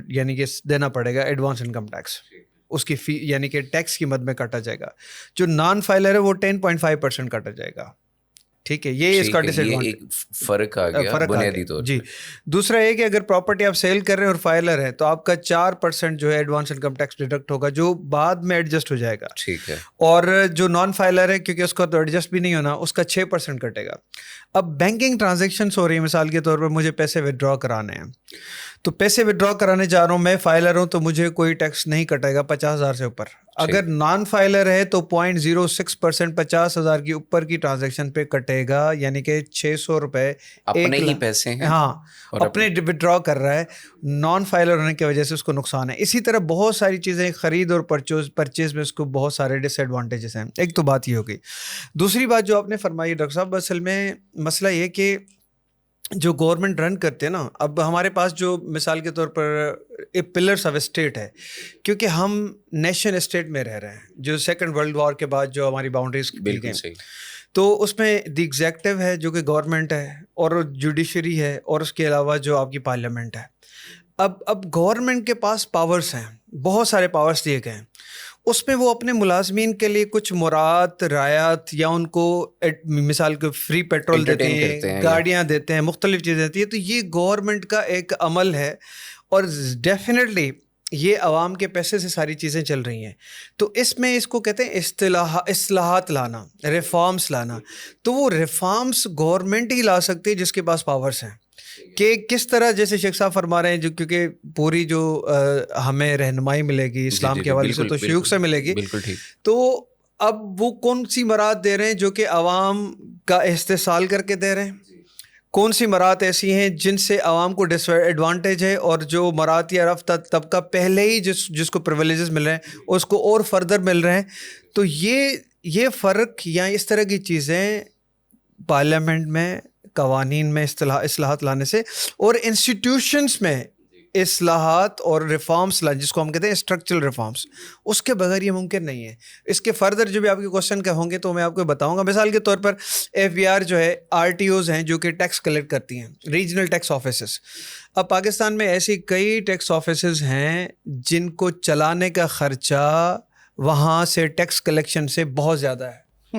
یعنی کہ دینا پڑے گا ایڈوانس انکم ٹیکس، اس کی فی یعنی کہ ٹیکس کی مد میں کاٹا جائے گا. جو نان فائلر ہے وہ 10.5% کاٹا جائے گا. ٹھیک ہے، یہ اس کا ڈس ایڈوانٹیج فرق آ گیا بنیادی طور. جی دوسرا یہ کہ اگر پراپرٹی آپ سیل کر رہے ہیں اور فائلر ہے تو آپ کا 4% جو ہے ایڈوانس انکم ٹیکس ڈیڈکٹ ہوگا، جو بعد میں ایڈجسٹ ہو جائے گا. ٹھیک ہے. اور جو نان فائلر ہے کیونکہ اس کا تو ایڈجسٹ بھی نہیں ہونا، اس کا 6% کٹے گا. اب بینکنگ ٹرانزیکشنس ہو رہی ہیں، مثال کے طور پر مجھے پیسے ودرا کرانے ہیں، تو پیسے ودرا کرانے جا رہا ہوں، میں فائلر ہوں تو مجھے کوئی ٹیکس نہیں کٹے گا 50,000 سے اوپر. اگر نان فائلر ہے تو 0.06% 50,000 کی اوپر کی ٹرانزیکشن پہ کٹے گا، یعنی کہ 600 روپے اپنے ہی پیسے ہیں، ہاں اپنے ودرا کر رہا ہے. نان فائلر ہونے کی وجہ سے اس کو نقصان ہے. اسی طرح بہت ساری چیزیں خرید اور پرچیز میں اس کو بہت سارے ڈس ایڈوانٹیجز ہیں. ایک تو بات یہ ہوگی. دوسری بات جو آپ نے فرمائی ڈاکٹر صاحب، اصل میں مسئلہ یہ کہ جو گورنمنٹ رن کرتے ہیں نا، اب ہمارے پاس جو مثال کے طور پر پلرس آف اسٹیٹ ہے، کیونکہ ہم نیشن اسٹیٹ میں رہ رہے ہیں جو سیکنڈ ورلڈ وار کے بعد جو ہماری باؤنڈریز کی گئی، تو اس میں دی ایگزیکٹو ہے جو کہ گورنمنٹ ہے، اور جوڈیشری ہے، اور اس کے علاوہ جو آپ کی پارلیمنٹ ہے. اب گورنمنٹ کے پاس پاورز ہیں، بہت سارے پاورز دیے گئے ہیں. اس میں وہ اپنے ملازمین کے لیے کچھ مراد رعایت یا ان کو مثال کے فری پیٹرول دیتے ہیں، گاڑیاں دیتے ہیں، مختلف چیزیں دیتی ہیں. تو یہ گورنمنٹ کا ایک عمل ہے، اور ڈیفینیٹلی یہ عوام کے پیسے سے ساری چیزیں چل رہی ہیں. تو اس میں اس کو کہتے ہیں اصلاحات لانا، ریفارمس لانا. تو وہ ریفارمس گورنمنٹ ہی لا سکتی ہے جس کے پاس پاورس ہیں. کہ کس طرح جیسے شیخ صاحب فرما رہے ہیں، جو کیونکہ پوری جو ہمیں رہنمائی ملے گی اسلام کے حوالے سے تو شیوخ سے ملے گی. تو اب وہ کون سی مراد دے رہے ہیں جو کہ عوام کا استحصال کر کے دے رہے ہیں، کون سی مراد ایسی ہیں جن سے عوام کو ڈس ایڈوانٹیج ہے، اور جو مراد یا رفتہ طبقہ پہلے ہی جس کو پریویلیجز مل رہے ہیں اس کو اور فردر مل رہے ہیں. تو یہ فرق یا اس طرح کی چیزیں پارلیمنٹ میں قوانین میں اصلاحات لانے سے اور انسٹیٹیوشنس میں اصلاحات اور ریفارمس جس کو ہم کہتے ہیں اسٹرکچرل ریفارمس، اس کے بغیر یہ ممکن نہیں ہے. اس کے فردر جو بھی آپ کے کوشچن کے ہوں گے تو میں آپ کو بتاؤں گا. مثال کے طور پر FBR جو ہے RTOs ہیں جو کہ ٹیکس کلیکٹ کرتی ہیں، ریجنل ٹیکس آفیسز. اب پاکستان میں ایسی کئی ٹیکس آفیسز ہیں جن کو چلانے کا خرچہ وہاں سے ٹیکس کلیکشن سے بہت زیادہ ہے.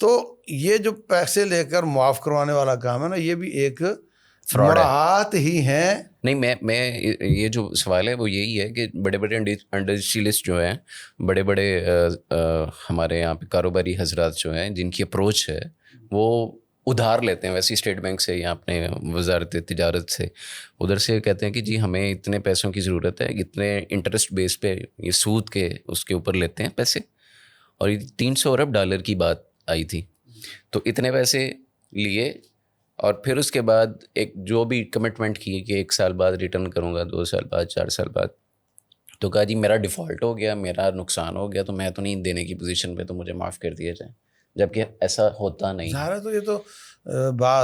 تو یہ جو پیسے لے کر معاف کروانے والا کام ہے نا، یہ بھی ایک مراعات ہی ہیں. نہیں، میں یہ جو سوال ہے وہ یہی ہے کہ بڑے بڑے انڈسٹریلسٹ جو ہیں، بڑے بڑے ہمارے یہاں پہ کاروباری حضرات جو ہیں، جن کی اپروچ ہے وہ ادھار لیتے ہیں، ویسے اسٹیٹ بینک سے یا اپنے وزارت تجارت سے، ادھر سے کہتے ہیں کہ جی ہمیں اتنے پیسوں کی ضرورت ہے، اتنے انٹرسٹ بیس پہ یہ سود کے اس کے اوپر لیتے ہیں پیسے. اور یہ $300 ارب کی بات آئی تھی، تو اتنے پیسے لیے اور پھر اس کے بعد ایک جو بھی کمٹمنٹ کی کہ 1 سال بعد ریٹرن کروں گا، 2 سال بعد، 4 سال بعد، تو کہا جی میرا ڈیفالٹ ہو گیا، میرا نقصان ہو گیا، تو میں تو نہیں دینے کی پوزیشن پہ، تو مجھے معاف کر دیا جائے، جبکہ ایسا ہوتا نہیں. ظاہر ہے تو یہ تو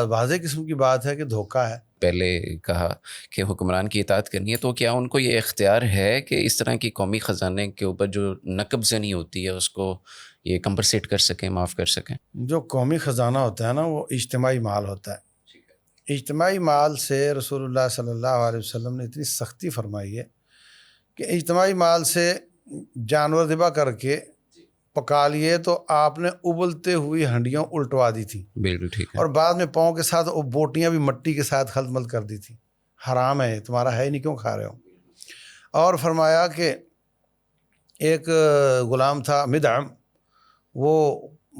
واضح قسم کی بات ہے کہ دھوکہ ہے. پہلے کہا کہ حکمران کی اطاعت کرنی ہے، تو کیا ان کو یہ اختیار ہے کہ اس طرح کی قومی خزانے کے اوپر جو نقب زنی ہوتی ہے اس کو یہ کمپنسیٹ کر سکیں، معاف کر سکیں؟ جو قومی خزانہ ہوتا ہے نا وہ اجتماعی مال ہوتا ہے. اجتماعی مال سے رسول اللہ صلی اللہ علیہ وسلم نے اتنی سختی فرمائی ہے کہ اجتماعی مال سے جانور ذبح کر کے پکا لیے تو آپ نے ابلتے ہوئی ہنڈیاں الٹوا دی تھی، بالکل ٹھیک ہے. اور بعد میں پاؤں کے ساتھ وہ بوٹیاں بھی مٹی کے ساتھ خلط مل کر دی تھی. حرام ہے، تمہارا ہے نہیں، کیوں کھا رہے ہو؟ اور فرمایا کہ ایک غلام تھا مدعم، وہ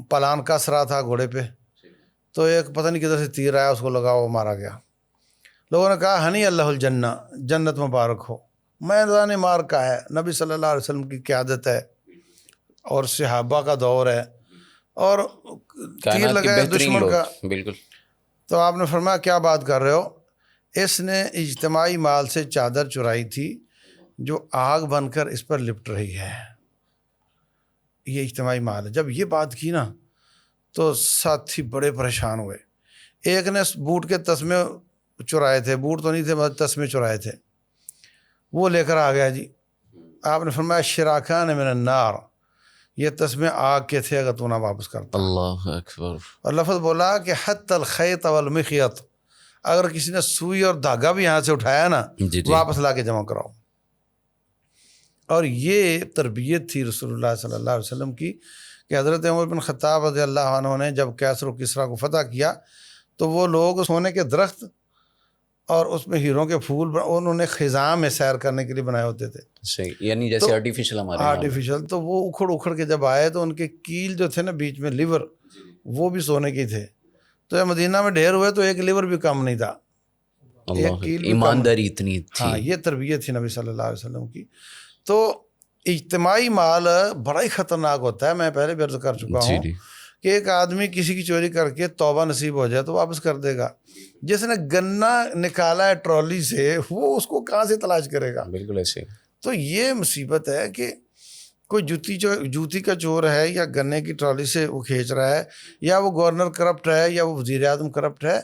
پلان کس رہا تھا گھوڑے پہ، تو ایک پتہ نہیں کدھر سے تیر آیا، اس کو لگا، وہ مارا گیا. لوگوں نے کہا ہنی اللہ الجنہ، جنت مبارک ہو. میدان معرکہ ہے، نبی صلی اللہ علیہ وسلم کی قیادت ہے اور صحابہ کا دور ہے، اور تیر لگا ہے دشمن کا. بالکل. تو آپ نے فرمایا کیا بات کر رہے ہو؟ اس نے اجتماعی مال سے چادر چرائی تھی جو آگ بن کر اس پر لپٹ رہی ہے، یہ اجتماعی مال ہے. جب یہ بات کی نا تو ساتھی بڑے پریشان ہوئے. ایک نے بوٹ کے تسمے چرائے تھے، بوٹ تو نہیں تھے، بس تسمے چرائے تھے، وہ لے کر آ گیا. جی آپ نے فرمایا شراکان من النار، یہ تسمے آگ کے تھے اگر تو نہ واپس کرتا. اللہ اکبر. اور لفظ بولا کہ حتی الخیط والمخیط، اگر کسی نے سوئی اور دھاگا بھی یہاں سے اٹھایا نا، جی واپس لا کے جمع کراؤ. اور یہ تربیت تھی رسول اللہ صلی اللہ علیہ وسلم کی کہ حضرت عمر بن خطاب رضی اللہ عنہ نے جب کیسر و کسریٰ کو فتح کیا تو وہ لوگ سونے کے درخت اور اس میں ہیروں کے پھول انہوں نے خزاں میں سیر کرنے کے لیے بنائے ہوتے تھے. صحیح، یعنی جیسے آرٹیفیشل ہمارے آرٹیفیشل. تو وہ اکھڑ کے جب آئے تو ان کے کیل جو تھے نا بیچ میں لیور، وہ بھی سونے کے تھے. تو یہ مدینہ میں ڈھیر ہوئے تو ایک لیور بھی کم نہیں تھا، ایمانداری اتنی تھی. ہاں، یہ تربیت تھی نبی صلی اللہ علیہ وسلم کی. تو اجتماعی مال بڑا ہی خطرناک ہوتا ہے. میں پہلے بھی عرض کر چکا ہوں کہ ایک آدمی کسی کی چوری کر کے توبہ نصیب ہو جائے تو واپس کر دے گا. جس نے گنا نکالا ہے ٹرالی سے، وہ اس کو کہاں سے تلاش کرے گا؟ بالکل ایسے. تو یہ مصیبت ہے کہ کوئی جوتی کا چور ہے یا گنے کی ٹرالی سے وہ کھینچ رہا ہے، یا وہ گورنر کرپٹ ہے یا وہ وزیر اعظم کرپٹ ہے،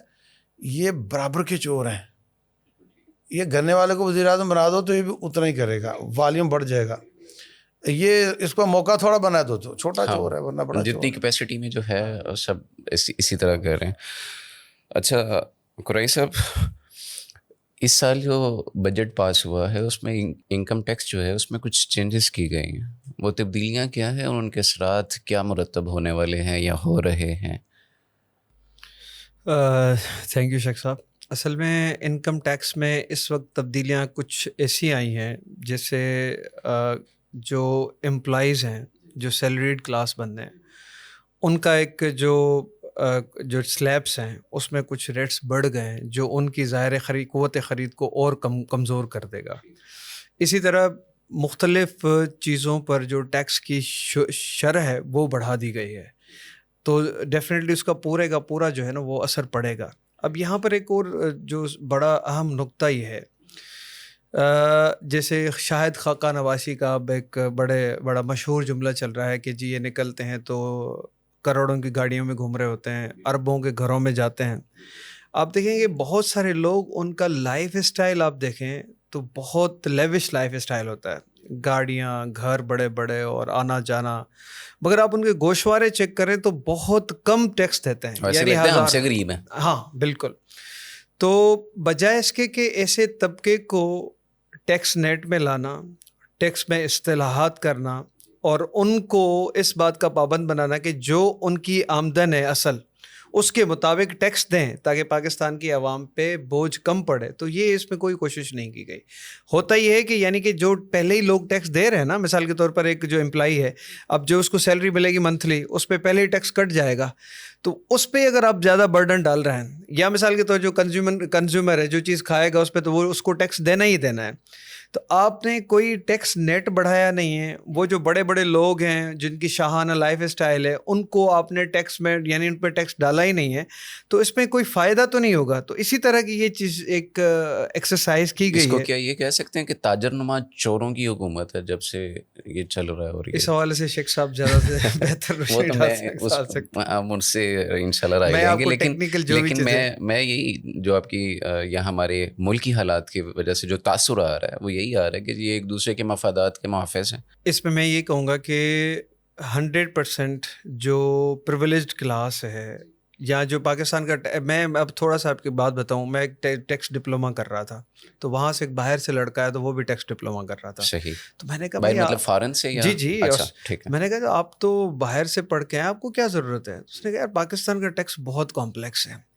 یہ برابر کے چور ہیں. یہ گنے والے کو وزیر اعظم بنا دو تو یہ بھی اتنا ہی کرے گا، والیوم بڑھ جائے گا. یہ اس کو موقع تھوڑا بنا دو تو چھوٹا چور ہے، ورنہ بڑا جتنی کیپیسٹی میں جو ہے سب اسی طرح کر رہے ہیں. اچھا قریشی صاحب، اس سال جو بجٹ پاس ہوا ہے اس میں انکم ٹیکس جو ہے اس میں کچھ چینجز کی گئی ہیں، وہ تبدیلیاں کیا ہیں اور ان کے اثرات کیا مرتب ہونے والے ہیں یا ہو رہے ہیں؟ تھینک یو شیخ صاحب. اصل میں انکم ٹیکس میں اس وقت تبدیلیاں کچھ ایسی آئی ہیں جیسے جو امپلائیز ہیں، جو سیلریڈ کلاس بندے ہیں، ان کا ایک جو سلیبس ہیں اس میں کچھ ریٹس بڑھ گئے ہیں جو ان کی ظاہر قوت خرید کو اور کمزور کر دے گا. اسی طرح مختلف چیزوں پر جو ٹیکس کی شرح ہے وہ بڑھا دی گئی ہے، تو ڈیفینیٹلی اس کا پورے کا پورا جو ہے نا وہ اثر پڑے گا. اب یہاں پر ایک اور جو بڑا اہم نقطہ ہی ہے، جیسے شاہد خاقان نواسی کا اب ایک بڑا مشہور جملہ چل رہا ہے کہ جی یہ نکلتے ہیں تو کروڑوں کی گاڑیوں میں گھوم رہے ہوتے ہیں، اربوں کے گھروں میں جاتے ہیں. آپ دیکھیں گے بہت سارے لوگ، ان کا لائف اسٹائل آپ دیکھیں تو بہت لیوش لائف اسٹائل ہوتا ہے، گاڑیاں، گھر بڑے بڑے اور آنا جانا، مگر آپ ان کے گوشوارے چیک کریں تو بہت کم ٹیکس دیتے ہیں، یعنی ہم سے غریب ہیں. ہاں بالکل. تو بجائے اس کے کہ ایسے طبقے کو ٹیکس نیٹ میں لانا، ٹیکس میں اصطلاحات کرنا، اور ان کو اس بات کا پابند بنانا کہ جو ان کی آمدن ہے اصل اس کے مطابق ٹیکس دیں تاکہ پاکستان کی عوام پہ بوجھ کم پڑے. تو یہ اس میں کوئی کوشش نہیں کی گئی. ہوتا یہ ہے کہ یعنی کہ جو پہلے ہی لوگ ٹیکس دے رہے ہیں نا, مثال کے طور پر ایک جو امپلائی ہے, اب جو اس کو سیلری ملے گی منتھلی, اس پہ پہلے ہی ٹیکس کٹ جائے گا. تو اس پہ اگر آپ زیادہ برڈن ڈال رہے ہیں, یا مثال کے طور جو کنزیومر ہے جو چیز کھائے گا اس پہ, تو وہ اس کو ٹیکس دینا ہی دینا ہے. تو آپ نے کوئی ٹیکس نیٹ بڑھایا نہیں ہے. وہ جو بڑے بڑے لوگ ہیں جن کی شاہانہ لائف اسٹائل ہے, ان کو آپ نے ٹیکس میں یعنی ان پہ ٹیکس ڈالا ہی نہیں ہے, تو اس میں کوئی فائدہ تو نہیں ہوگا. تو اسی طرح کی یہ چیز ایک ایکسرسائز کی اس گئی کو ہے. کیا یہ کہہ سکتے ہیں کہ تاجر نما چوروں کی حکومت ہے جب سے یہ چل رہا ہے؟ اور اس حوالے سے شیخ صاحب زیادہ سے بہتر وہ روشنی تو ڈال سکتے ہیں. ہم ان سے انشاءاللہ رائے میں لیں آپ گے. کو لیکن ٹیکنیکل جو بھی لیکن میں یہی جو آپ کی یہاں ہمارے ملکی حالات کی وجہ سے جو تاثر آ رہا ہے وہ یہی آ رہا ہے کہ یہ ایک دوسرے کے مفادات کے محافظ ہیں. اس میں یہ کہوں گا کہ 100% جو پریویلیجڈ کلاس ہے یا جو پاکستان کا, میں اب تھوڑا سا آپ کی بات بتاؤں, میں ایک ٹیکس ڈپلوما کر رہا تھا, تو وہاں سے ایک باہر سے لڑکا ہے تو وہ بھی ٹیکس ڈپلوما کر رہا تھا. صحیح. تو میں نے کہا باہر بھائی مطلب فارن سے یا؟ جی اچھا ٹھیک ہے. میں نے کہا آپ تو باہر سے پڑھ کے ہیں, آپ کو کیا ضرورت ہے؟ اس نے کہا یار پاکستان کا ٹیکس بہت کمپلیکس ہے.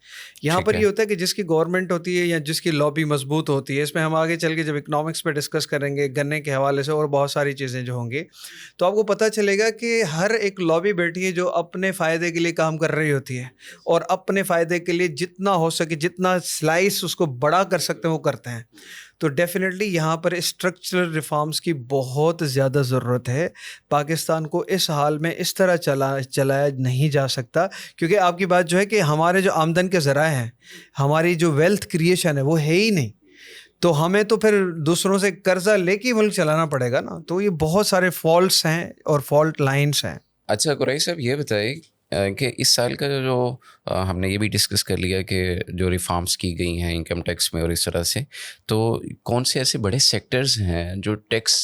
یہاں پر یہ ہوتا ہے کہ جس کی گورنمنٹ ہوتی ہے یا جس کی لابی مضبوط ہوتی ہے, اس میں ہم آگے چل کے جب اکنامکس پہ ڈسکس کریں گے گنے کے حوالے سے اور بہت ساری چیزیں جو ہوں گی, تو آپ کو پتہ چلے گا کہ ہر ایک لابی بیٹھی ہے جو اپنے فائدے کے لیے کام کر رہی ہوتی ہے, اور اپنے فائدے کے لیے جتنا ہو سکے, جتنا سلائس اس کو بڑا کر سکتے ہیں وہ کرتے ہیں. تو ڈیفینیٹلی یہاں پر اسٹرکچرل ریفارمز کی بہت زیادہ ضرورت ہے. پاکستان کو اس حال میں اس طرح چلایا نہیں جا سکتا, کیونکہ آپ کی بات جو ہے کہ ہمارے جو آمدن کے ذرائع ہیں, ہماری جو ویلتھ کریشن ہے وہ ہے ہی نہیں, تو ہمیں تو پھر دوسروں سے قرضہ لے کے ملک چلانا پڑے گا نا. تو یہ بہت سارے فالٹس ہیں اور فالٹ لائنس ہیں. اچھا قریشی صاحب یہ بتائیے کہ اس سال کا جو ہم نے یہ بھی ڈسکس کر لیا کہ جو ریفارمز کی گئی ہیں انکم ٹیکس میں اور اس طرح سے, تو کون سے ایسے بڑے سیکٹرز ہیں جو ٹیکس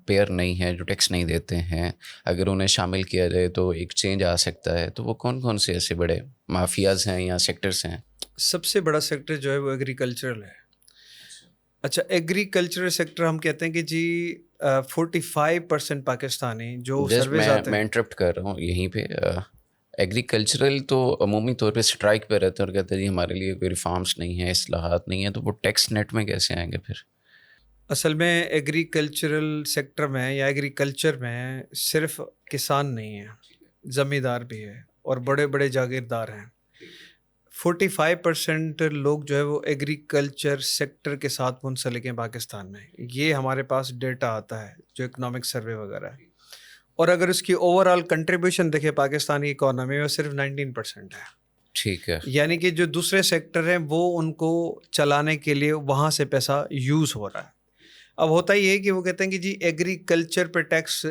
پیئر نہیں ہیں, جو ٹیکس نہیں دیتے ہیں, اگر انہیں شامل کیا جائے تو ایک چینج آ سکتا ہے, تو وہ کون کون سے ایسے بڑے مافیاز ہیں یا سیکٹرز ہیں؟ سب سے بڑا سیکٹر جو ہے وہ ایگریکلچرل ہے. اچھا ایگریکلچرل سیکٹر ہم کہتے ہیں کہ جی 45% پاکستانی جو سروس آتے ہیں. میں انٹرپٹ کر رہا ہوں یہیں پہ. ایگریکلچرل تو عمومی طور پہ اسٹرائک پہ رہتے ہیں اور کہتے ہیں جی ہمارے لیے کوئی ریفارمس نہیں ہے, اصلاحات نہیں ہیں, تو وہ ٹیکس نیٹ میں کیسے آئیں گے پھر؟ اصل میں ایگریکلچرل سیکٹر میں یا ایگریکلچر میں صرف کسان نہیں ہیں, زمیندار بھی ہے اور بڑے بڑے جاگیردار ہیں. 45% لوگ جو ہے وہ ایگریکلچر سیکٹر کے ساتھ منسلک ہیں پاکستان میں. یہ ہمارے پاس ڈیٹا آتا ہے جو اکنامک سروے وغیرہ ہے, اور اگر اس کی اوور آل کنٹریبیوشن دیکھیں پاکستانی اکانومی میں صرف 19% ہے. ٹھیک ہے. یعنی کہ جو دوسرے سیکٹر ہیں وہ ان کو چلانے کے لیے وہاں سے پیسہ یوز ہو رہا ہے. اب ہوتا یہ ہے کہ وہ کہتے ہیں کہ جی ایگریکلچر پہ ٹیکس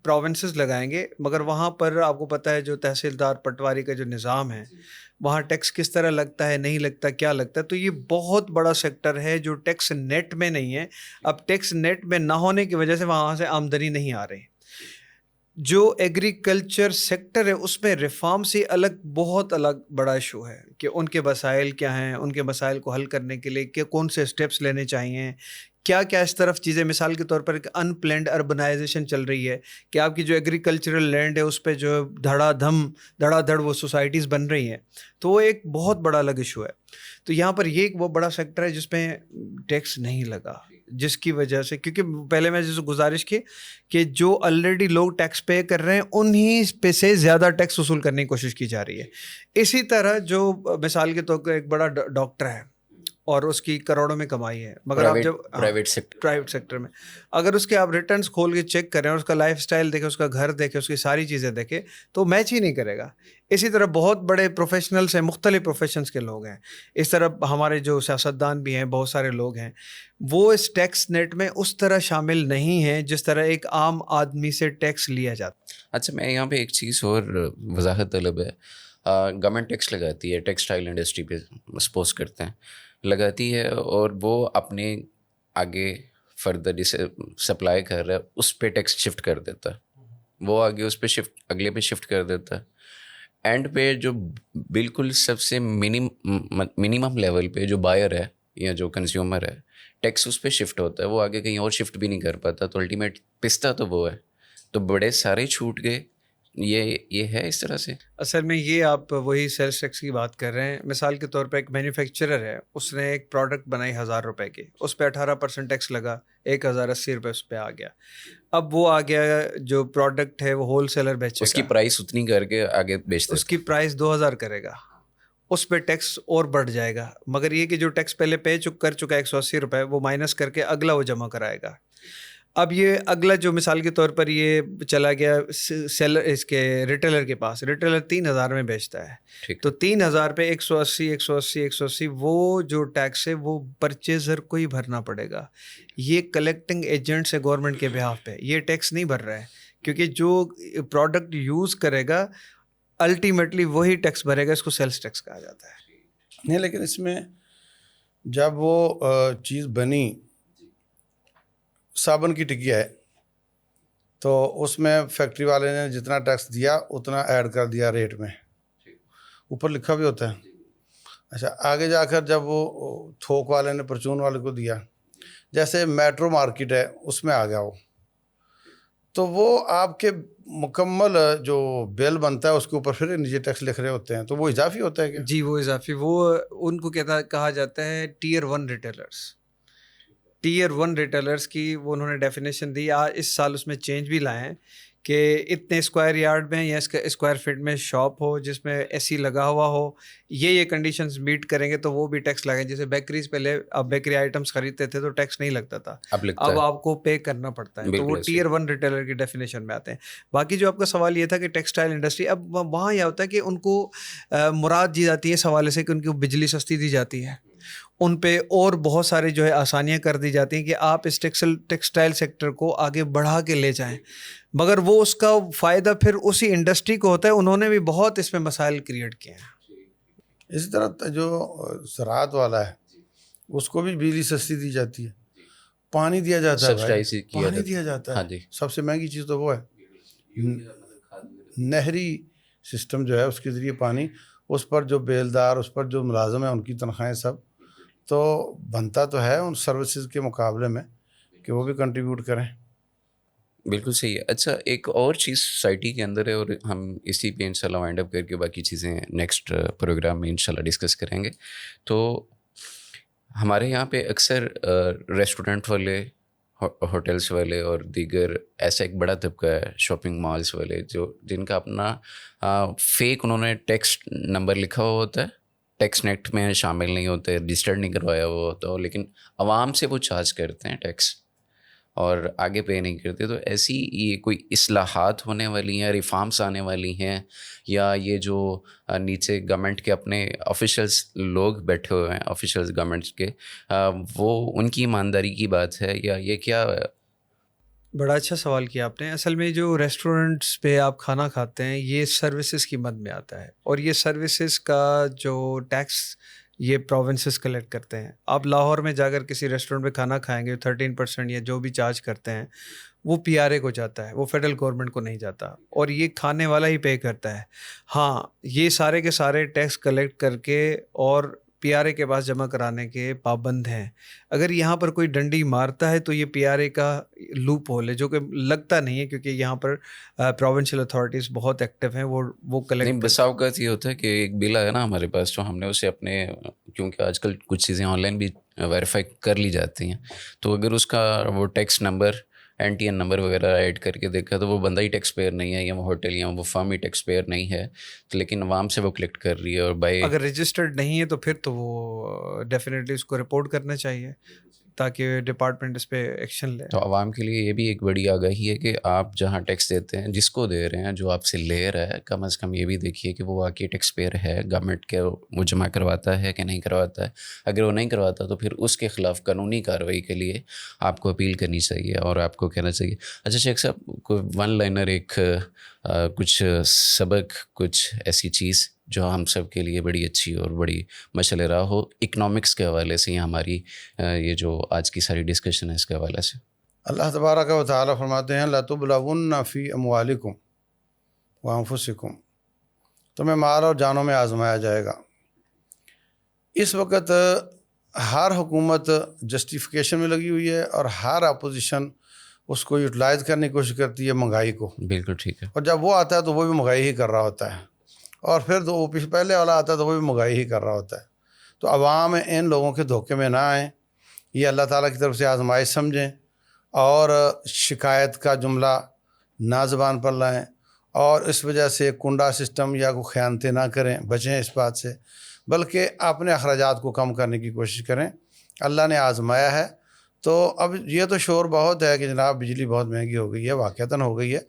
پروونسز لگائیں گے, مگر وہاں پر آپ کو پتہ ہے جو تحصیلدار پٹواری کا جو نظام ہے وہاں ٹیکس کس طرح لگتا ہے, نہیں لگتا, کیا لگتا ہے. تو یہ بہت بڑا سیکٹر ہے جو ٹیکس نیٹ میں نہیں ہے. اب ٹیکس نیٹ میں نہ ہونے کی وجہ سے وہاں سے آمدنی نہیں آ رہی. جو ایگریکلچر سیکٹر ہے اس میں ریفارم سے الگ بہت الگ بڑا ایشو ہے کہ ان کے مسائل کیا ہیں, ان کے مسائل کو حل کرنے کے لیے کہ کون سے اسٹیپس لینے چاہیے, کیا کیا اس طرف چیزیں. مثال کے طور پر ایک ان پلینڈ اربنائزیشن چل رہی ہے کہ آپ کی جو ایگریکلچرل لینڈ ہے اس پہ جو دھڑا دھڑ وہ سوسائٹیز بن رہی ہیں, تو وہ ایک بہت بڑا الگ ایشو ہے. تو یہاں پر یہ ایک وہ بڑا سیکٹر ہے جس میں ٹیکس نہیں لگا, جس کی وجہ سے, کیونکہ پہلے میں جیسے گزارش کی کہ جو آلریڈی لوگ ٹیکس پے کر رہے ہیں انہیں پہ سے زیادہ ٹیکس وصول کرنے کی کوشش کی جا رہی ہے. اسی طرح جو مثال کے طور پر ایک بڑا ڈاکٹر ہے اور اس کی کروڑوں میں کمائی ہے, مگر آپ جب پرائیویٹ سیکٹر میں اگر اس کے آپ ریٹرنز کھول کے چیک کریں اور اس کا لائف اسٹائل دیکھیں, اس کا گھر دیکھیں, اس کی ساری چیزیں دیکھیں, تو میچ ہی نہیں کرے گا. اسی طرح بہت بڑے پروفیشنلس ہیں, مختلف پروفیشنز کے لوگ ہیں. اس طرح ہمارے جو سیاستدان بھی ہیں, بہت سارے لوگ ہیں, وہ اس ٹیکس نیٹ میں اس طرح شامل نہیں ہیں جس طرح ایک عام آدمی سے ٹیکس لیا جاتا. اچھا میں یہاں پہ ایک چیز اور وضاحت طلب ہے. گورنمنٹ ٹیکس لگاتی ہے, ٹیکسٹائل انڈسٹری پہ سپوز کرتے ہیں لگاتی ہے, اور وہ اپنے آگے فردر جسے سپلائی کر رہا ہے اس پہ ٹیکس شفٹ کر دیتا ہے, وہ آگے اس پہ اگلے پہ شفٹ کر دیتا ہے. اینڈ پہ جو بالکل سب سے منیمم لیول پہ جو بائر ہے یا جو کنزیومر ہے, ٹیکس اس پہ شفٹ ہوتا ہے, وہ آگے کہیں اور شفٹ بھی نہیں کر پاتا, تو الٹیمیٹ پستا تو وہ ہے. تو بڑے سارے چھوٹ گئے. یہ ہے اس طرح سے. اصل میں یہ آپ وہی سیلس ٹیکس کی بات کر رہے ہیں. مثال کے طور پہ ایک مینوفیکچرر ہے, اس نے ایک پروڈکٹ بنائی 1000 روپے کی, اس پہ 18% ٹیکس لگا, 1080 روپے اس پہ آ گیا. اب وہ آ گیا, جو پروڈکٹ ہے وہ ہول سیلر بیچے اس کی گا, پرائس اتنی کر کے آگے بیچتے اس کی پرائس 2000 کرے گا, اس پہ ٹیکس اور بڑھ جائے گا. مگر یہ کہ جو ٹیکس پہلے کر چکا ہے 180 روپے, وہ مائنس کر کے اگلا وہ جمع کرائے گا. اب یہ اگلا جو مثال کے طور پر یہ چلا گیا سیلر, اس کے ریٹیلر کے پاس, ریٹیلر 3000 میں بیچتا ہے, تو 3000 پہ 180 وہ جو ٹیکس ہے وہ پرچیزر کو ہی بھرنا پڑے گا. یہ کلیکٹنگ ایجنٹس ہے گورنمنٹ کے بہاف پہ, یہ ٹیکس نہیں بھر رہا ہے, کیونکہ جو پروڈکٹ یوز کرے گا الٹیمیٹلی وہی ٹیکس بھرے گا. اس کو سیلس ٹیکس کہا جاتا ہے. نہیں, لیکن اس میں جب وہ چیز بنی, صابن کی ٹکیا ہے, تو اس میں فیکٹری والے نے جتنا ٹیکس دیا اتنا ایڈ کر دیا ریٹ میں, اوپر لکھا بھی ہوتا ہے. اچھا, آگے جا کر جب وہ تھوک والے نے پرچون والے کو دیا, جیسے میٹرو مارکیٹ ہے اس میں آ گیا وہ, تو وہ آپ کے مکمل جو بل بنتا ہے اس کے اوپر پھر نیچے ٹیکس لکھ رہے ہوتے ہیں, تو وہ اضافی ہوتا ہے کیا؟ جی وہ اضافی, وہ ان کو کہا جاتا ہے ٹیئر 1 ریٹیلرس. ٹیئر 1 ریٹیلرس کی وہ انہوں نے ڈیفینیشن دی. اس سال اس میں چینج بھی لائے ہیں کہ اتنے اسکوائر یارڈ میں یا اسکوائر فٹ میں شاپ ہو جس میں اے سی لگا ہوا ہو, یہ کنڈیشنز میٹ کریں گے تو وہ بھی ٹیکس لگیں. جیسے بیکریز, پہلے آپ بیکری آئٹمس خریدتے تھے تو ٹیکس نہیں لگتا تھا, اب آپ کو پے کرنا پڑتا ہے. تو وہ ٹیئر 1 ریٹیلر کی ڈیفینیشن میں آتے ہیں. باقی جو آپ کا سوال یہ تھا کہ ٹیکسٹائل انڈسٹری, اب وہاں یہ ہوتا ہے کہ ان کو مراد دی جاتی ہے اس حوالے سے کہ ان کو بجلی سستی دی جاتی ہے, ان پہ اور بہت سارے جو ہے آسانیاں کر دی جاتی ہیں کہ آپ اس ٹیکسٹائل سیکٹر کو آگے بڑھا کے لے جائیں. مگر وہ اس کا فائدہ پھر اسی انڈسٹری کو ہوتا ہے. انہوں نے بھی بہت اس میں مسائل کریٹ کیے ہیں. اسی طرح جو زراعت والا ہے اس کو بھی بجلی سستی دی جاتی ہے, پانی دیا جاتا ہے بھائی, پانی دیا جاتا ہے. سب سے مہنگی چیز تو وہ ہے. نہری سسٹم جو ہے اس کے ذریعے پانی, اس پر جو بیلدار, اس پر جو ملازم ہیں ان کی تنخواہیں سب, تو بنتا تو ہے ان سروسز کے مقابلے میں کہ وہ بھی کنٹریبیوٹ کریں. بالکل صحیح ہے. اچھا, ایک اور چیز سوسائٹی کے اندر ہے, اور ہم اسی پہ انشاءاللہ وائنڈ اپ کر کے باقی چیزیں نیکسٹ پروگرام میں انشاءاللہ ڈسکس کریں گے. تو ہمارے یہاں پہ اکثر ریسٹورنٹ والے, ہوٹلس والے اور دیگر ایسا ایک بڑا طبقہ ہے, شاپنگ مالس والے, جو جن کا اپنا فیک انہوں نے ٹیکس نمبر لکھا ہوا ہوتا ہے, ٹیکس نیٹ میں شامل نہیں ہوتے, رجسٹرڈ نہیں کروایا ہوا ہوتا, لیکن عوام سے وہ چارج کرتے ہیں ٹیکس اور آگے پے نہیں کرتے. تو ایسی یہ کوئی اصلاحات ہونے والی ہیں, ریفارمس آنے والی ہیں, یا یہ جو نیچے گورنمنٹ کے اپنے آفیشلس لوگ بیٹھے ہوئے ہیں, آفیشلس گورنمنٹ کے, وہ ان کی ایمانداری کی بات ہے, یا یہ کیا؟ بڑا اچھا سوال کیا آپ نے. اصل میں جو ریسٹورنٹس پہ آپ کھانا کھاتے ہیں یہ سروسز کی مد میں آتا ہے, اور یہ سروسز کا جو ٹیکس یہ پروونسز کلیکٹ کرتے ہیں. آپ لاہور میں جا کر کسی ریسٹورنٹ پہ کھانا کھائیں گے 13% یا جو بھی چارج کرتے ہیں وہ PRA کو جاتا ہے, وہ فیڈرل گورنمنٹ کو نہیں جاتا, اور یہ کھانے والا ہی پے کرتا ہے. ہاں, یہ سارے کے سارے ٹیکس کلیکٹ کر کے اور PRA کے پاس جمع کرانے کے پابند ہیں. اگر یہاں پر کوئی ڈنڈی مارتا ہے تو یہ PRA کا لوپ ہول ہے, جو کہ لگتا نہیں ہے کیونکہ یہاں پر پروونشل اتھارٹیز بہت ایکٹیو ہیں, وہ کلیکٹ نہیں. بسا اوقات یہ ہوتا ہے کہ ایک بل ہے نا ہمارے پاس, تو ہم نے اسے اپنے, کیونکہ آج کل کچھ چیزیں آن لائن بھی ویریفائی کر لی جاتی ہیں, تو اگر اس کا وہ ٹیکس نمبر, NTN نمبر وغیرہ ایڈ کر کے دیکھا تو وہ بندہ ہی ٹیکس پیئر نہیں ہے, یا وہ ہوٹل یا وہ فرم ہی ٹیکس پیئر نہیں ہے, لیکن عوام سے وہ کلیکٹ کر رہی ہے. اور بائی اگر رجسٹرڈ نہیں ہے تو پھر تو وہ ڈیفینیٹلی اس کو رپورٹ کرنا چاہیے تاکہ ڈپارٹمنٹ اس پہ ایکشن لے. تو عوام کے لیے یہ بھی ایک بڑی آگاہی ہے کہ آپ جہاں ٹیکس دیتے ہیں, جس کو دے رہے ہیں, جو آپ سے لے رہا ہے, کم از کم یہ بھی دیکھیے کہ وہ واقعی ٹیکس پیئر ہے, گورنمنٹ کے وہ جمع کرواتا ہے کہ نہیں کرواتا ہے. اگر وہ نہیں کرواتا تو پھر اس کے خلاف قانونی کارروائی کے لیے آپ کو اپیل کرنی چاہیے اور آپ کو کہنا چاہیے. اچھا شیخ صاحب, کوئی ون لائنر, ایک کچھ سبق, کچھ ایسی چیز جو ہم سب کے لیے بڑی اچھی اور بڑی مشعل راہ ہو اکنامکس کے حوالے سے, یا ہماری یہ جو آج کی ساری ڈسکشن ہے اس کے حوالے سے. اللہ تبارک و تعالیٰ فرماتے ہیں لَتُبْلَوُنَّ فِي أَمْوَالِكُمْ وَأَنفُسِكُمْ, تمہیں مال اور جانوں میں آزمایا جائے گا. اس وقت ہر حکومت جسٹیفیکیشن میں لگی ہوئی ہے اور ہر اپوزیشن اس کو یوٹیلائز کرنے کی کوشش کرتی ہے مہنگائی کو، بالکل ٹھیک ہے. اور جب وہ آتا ہے تو وہ بھی مہنگائی ہی کر رہا ہوتا ہے، اور پھر تو وہ پہلے والا آتا ہے تو وہ بھی مہنگائی ہی کر رہا ہوتا ہے. تو عوام ان لوگوں کے دھوکے میں نہ آئیں، یہ اللہ تعالیٰ کی طرف سے آزمائش سمجھیں، اور شکایت کا جملہ نہ زبان پر لائیں، اور اس وجہ سے کنڈا سسٹم یا کوئی خیانتیں نہ کریں، بچیں اس بات سے، بلکہ اپنے اخراجات کو کم کرنے کی کوشش کریں. اللہ نے آزمایا ہے. تو اب یہ تو شور بہت ہے کہ جناب بجلی بہت مہنگی ہو گئی ہے، واقعتاً ہو گئی ہے.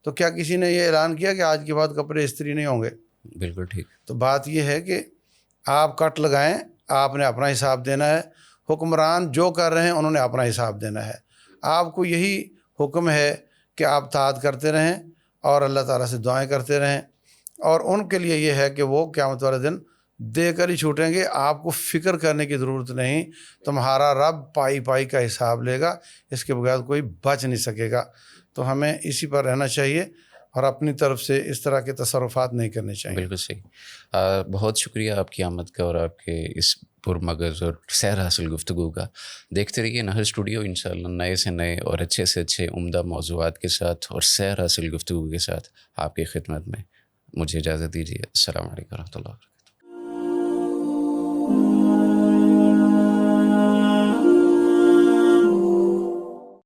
تو کیا کسی نے یہ اعلان کیا کہ آج کے بعد کپڑے استری نہیں ہوں گے؟ بالکل ٹھیک. تو بات یہ ہے کہ آپ کٹ لگائیں، آپ نے اپنا حساب دینا ہے. حکمران جو کر رہے ہیں انہوں نے اپنا حساب دینا ہے. آپ کو یہی حکم ہے کہ آپ اطاعت کرتے رہیں اور اللہ تعالیٰ سے دعائیں کرتے رہیں، اور ان کے لیے یہ ہے کہ وہ قیامت والے دن دے کر ہی چھوٹیں گے. آپ کو فکر کرنے کی ضرورت نہیں، تمہارا رب پائی پائی کا حساب لے گا، اس کے بغیر کوئی بچ نہیں سکے گا. تو ہمیں اسی پر رہنا چاہیے اور اپنی طرف سے اس طرح کے تصرفات نہیں کرنے چاہیے. بالکل صحیح. بہت شکریہ آپ کی آمد کا اور آپ کے اس پرمغز اور سیر حاصل گفتگو کا. دیکھتے رہیے نہر اسٹوڈیو، انشاءاللہ نئے سے نئے اور اچھے سے اچھے عمدہ موضوعات کے ساتھ اور سیر حاصل گفتگو کے ساتھ آپ کی خدمت میں. مجھے اجازت دیجیے. السلام علیکم و رحمۃ اللہ وبرکاتہ.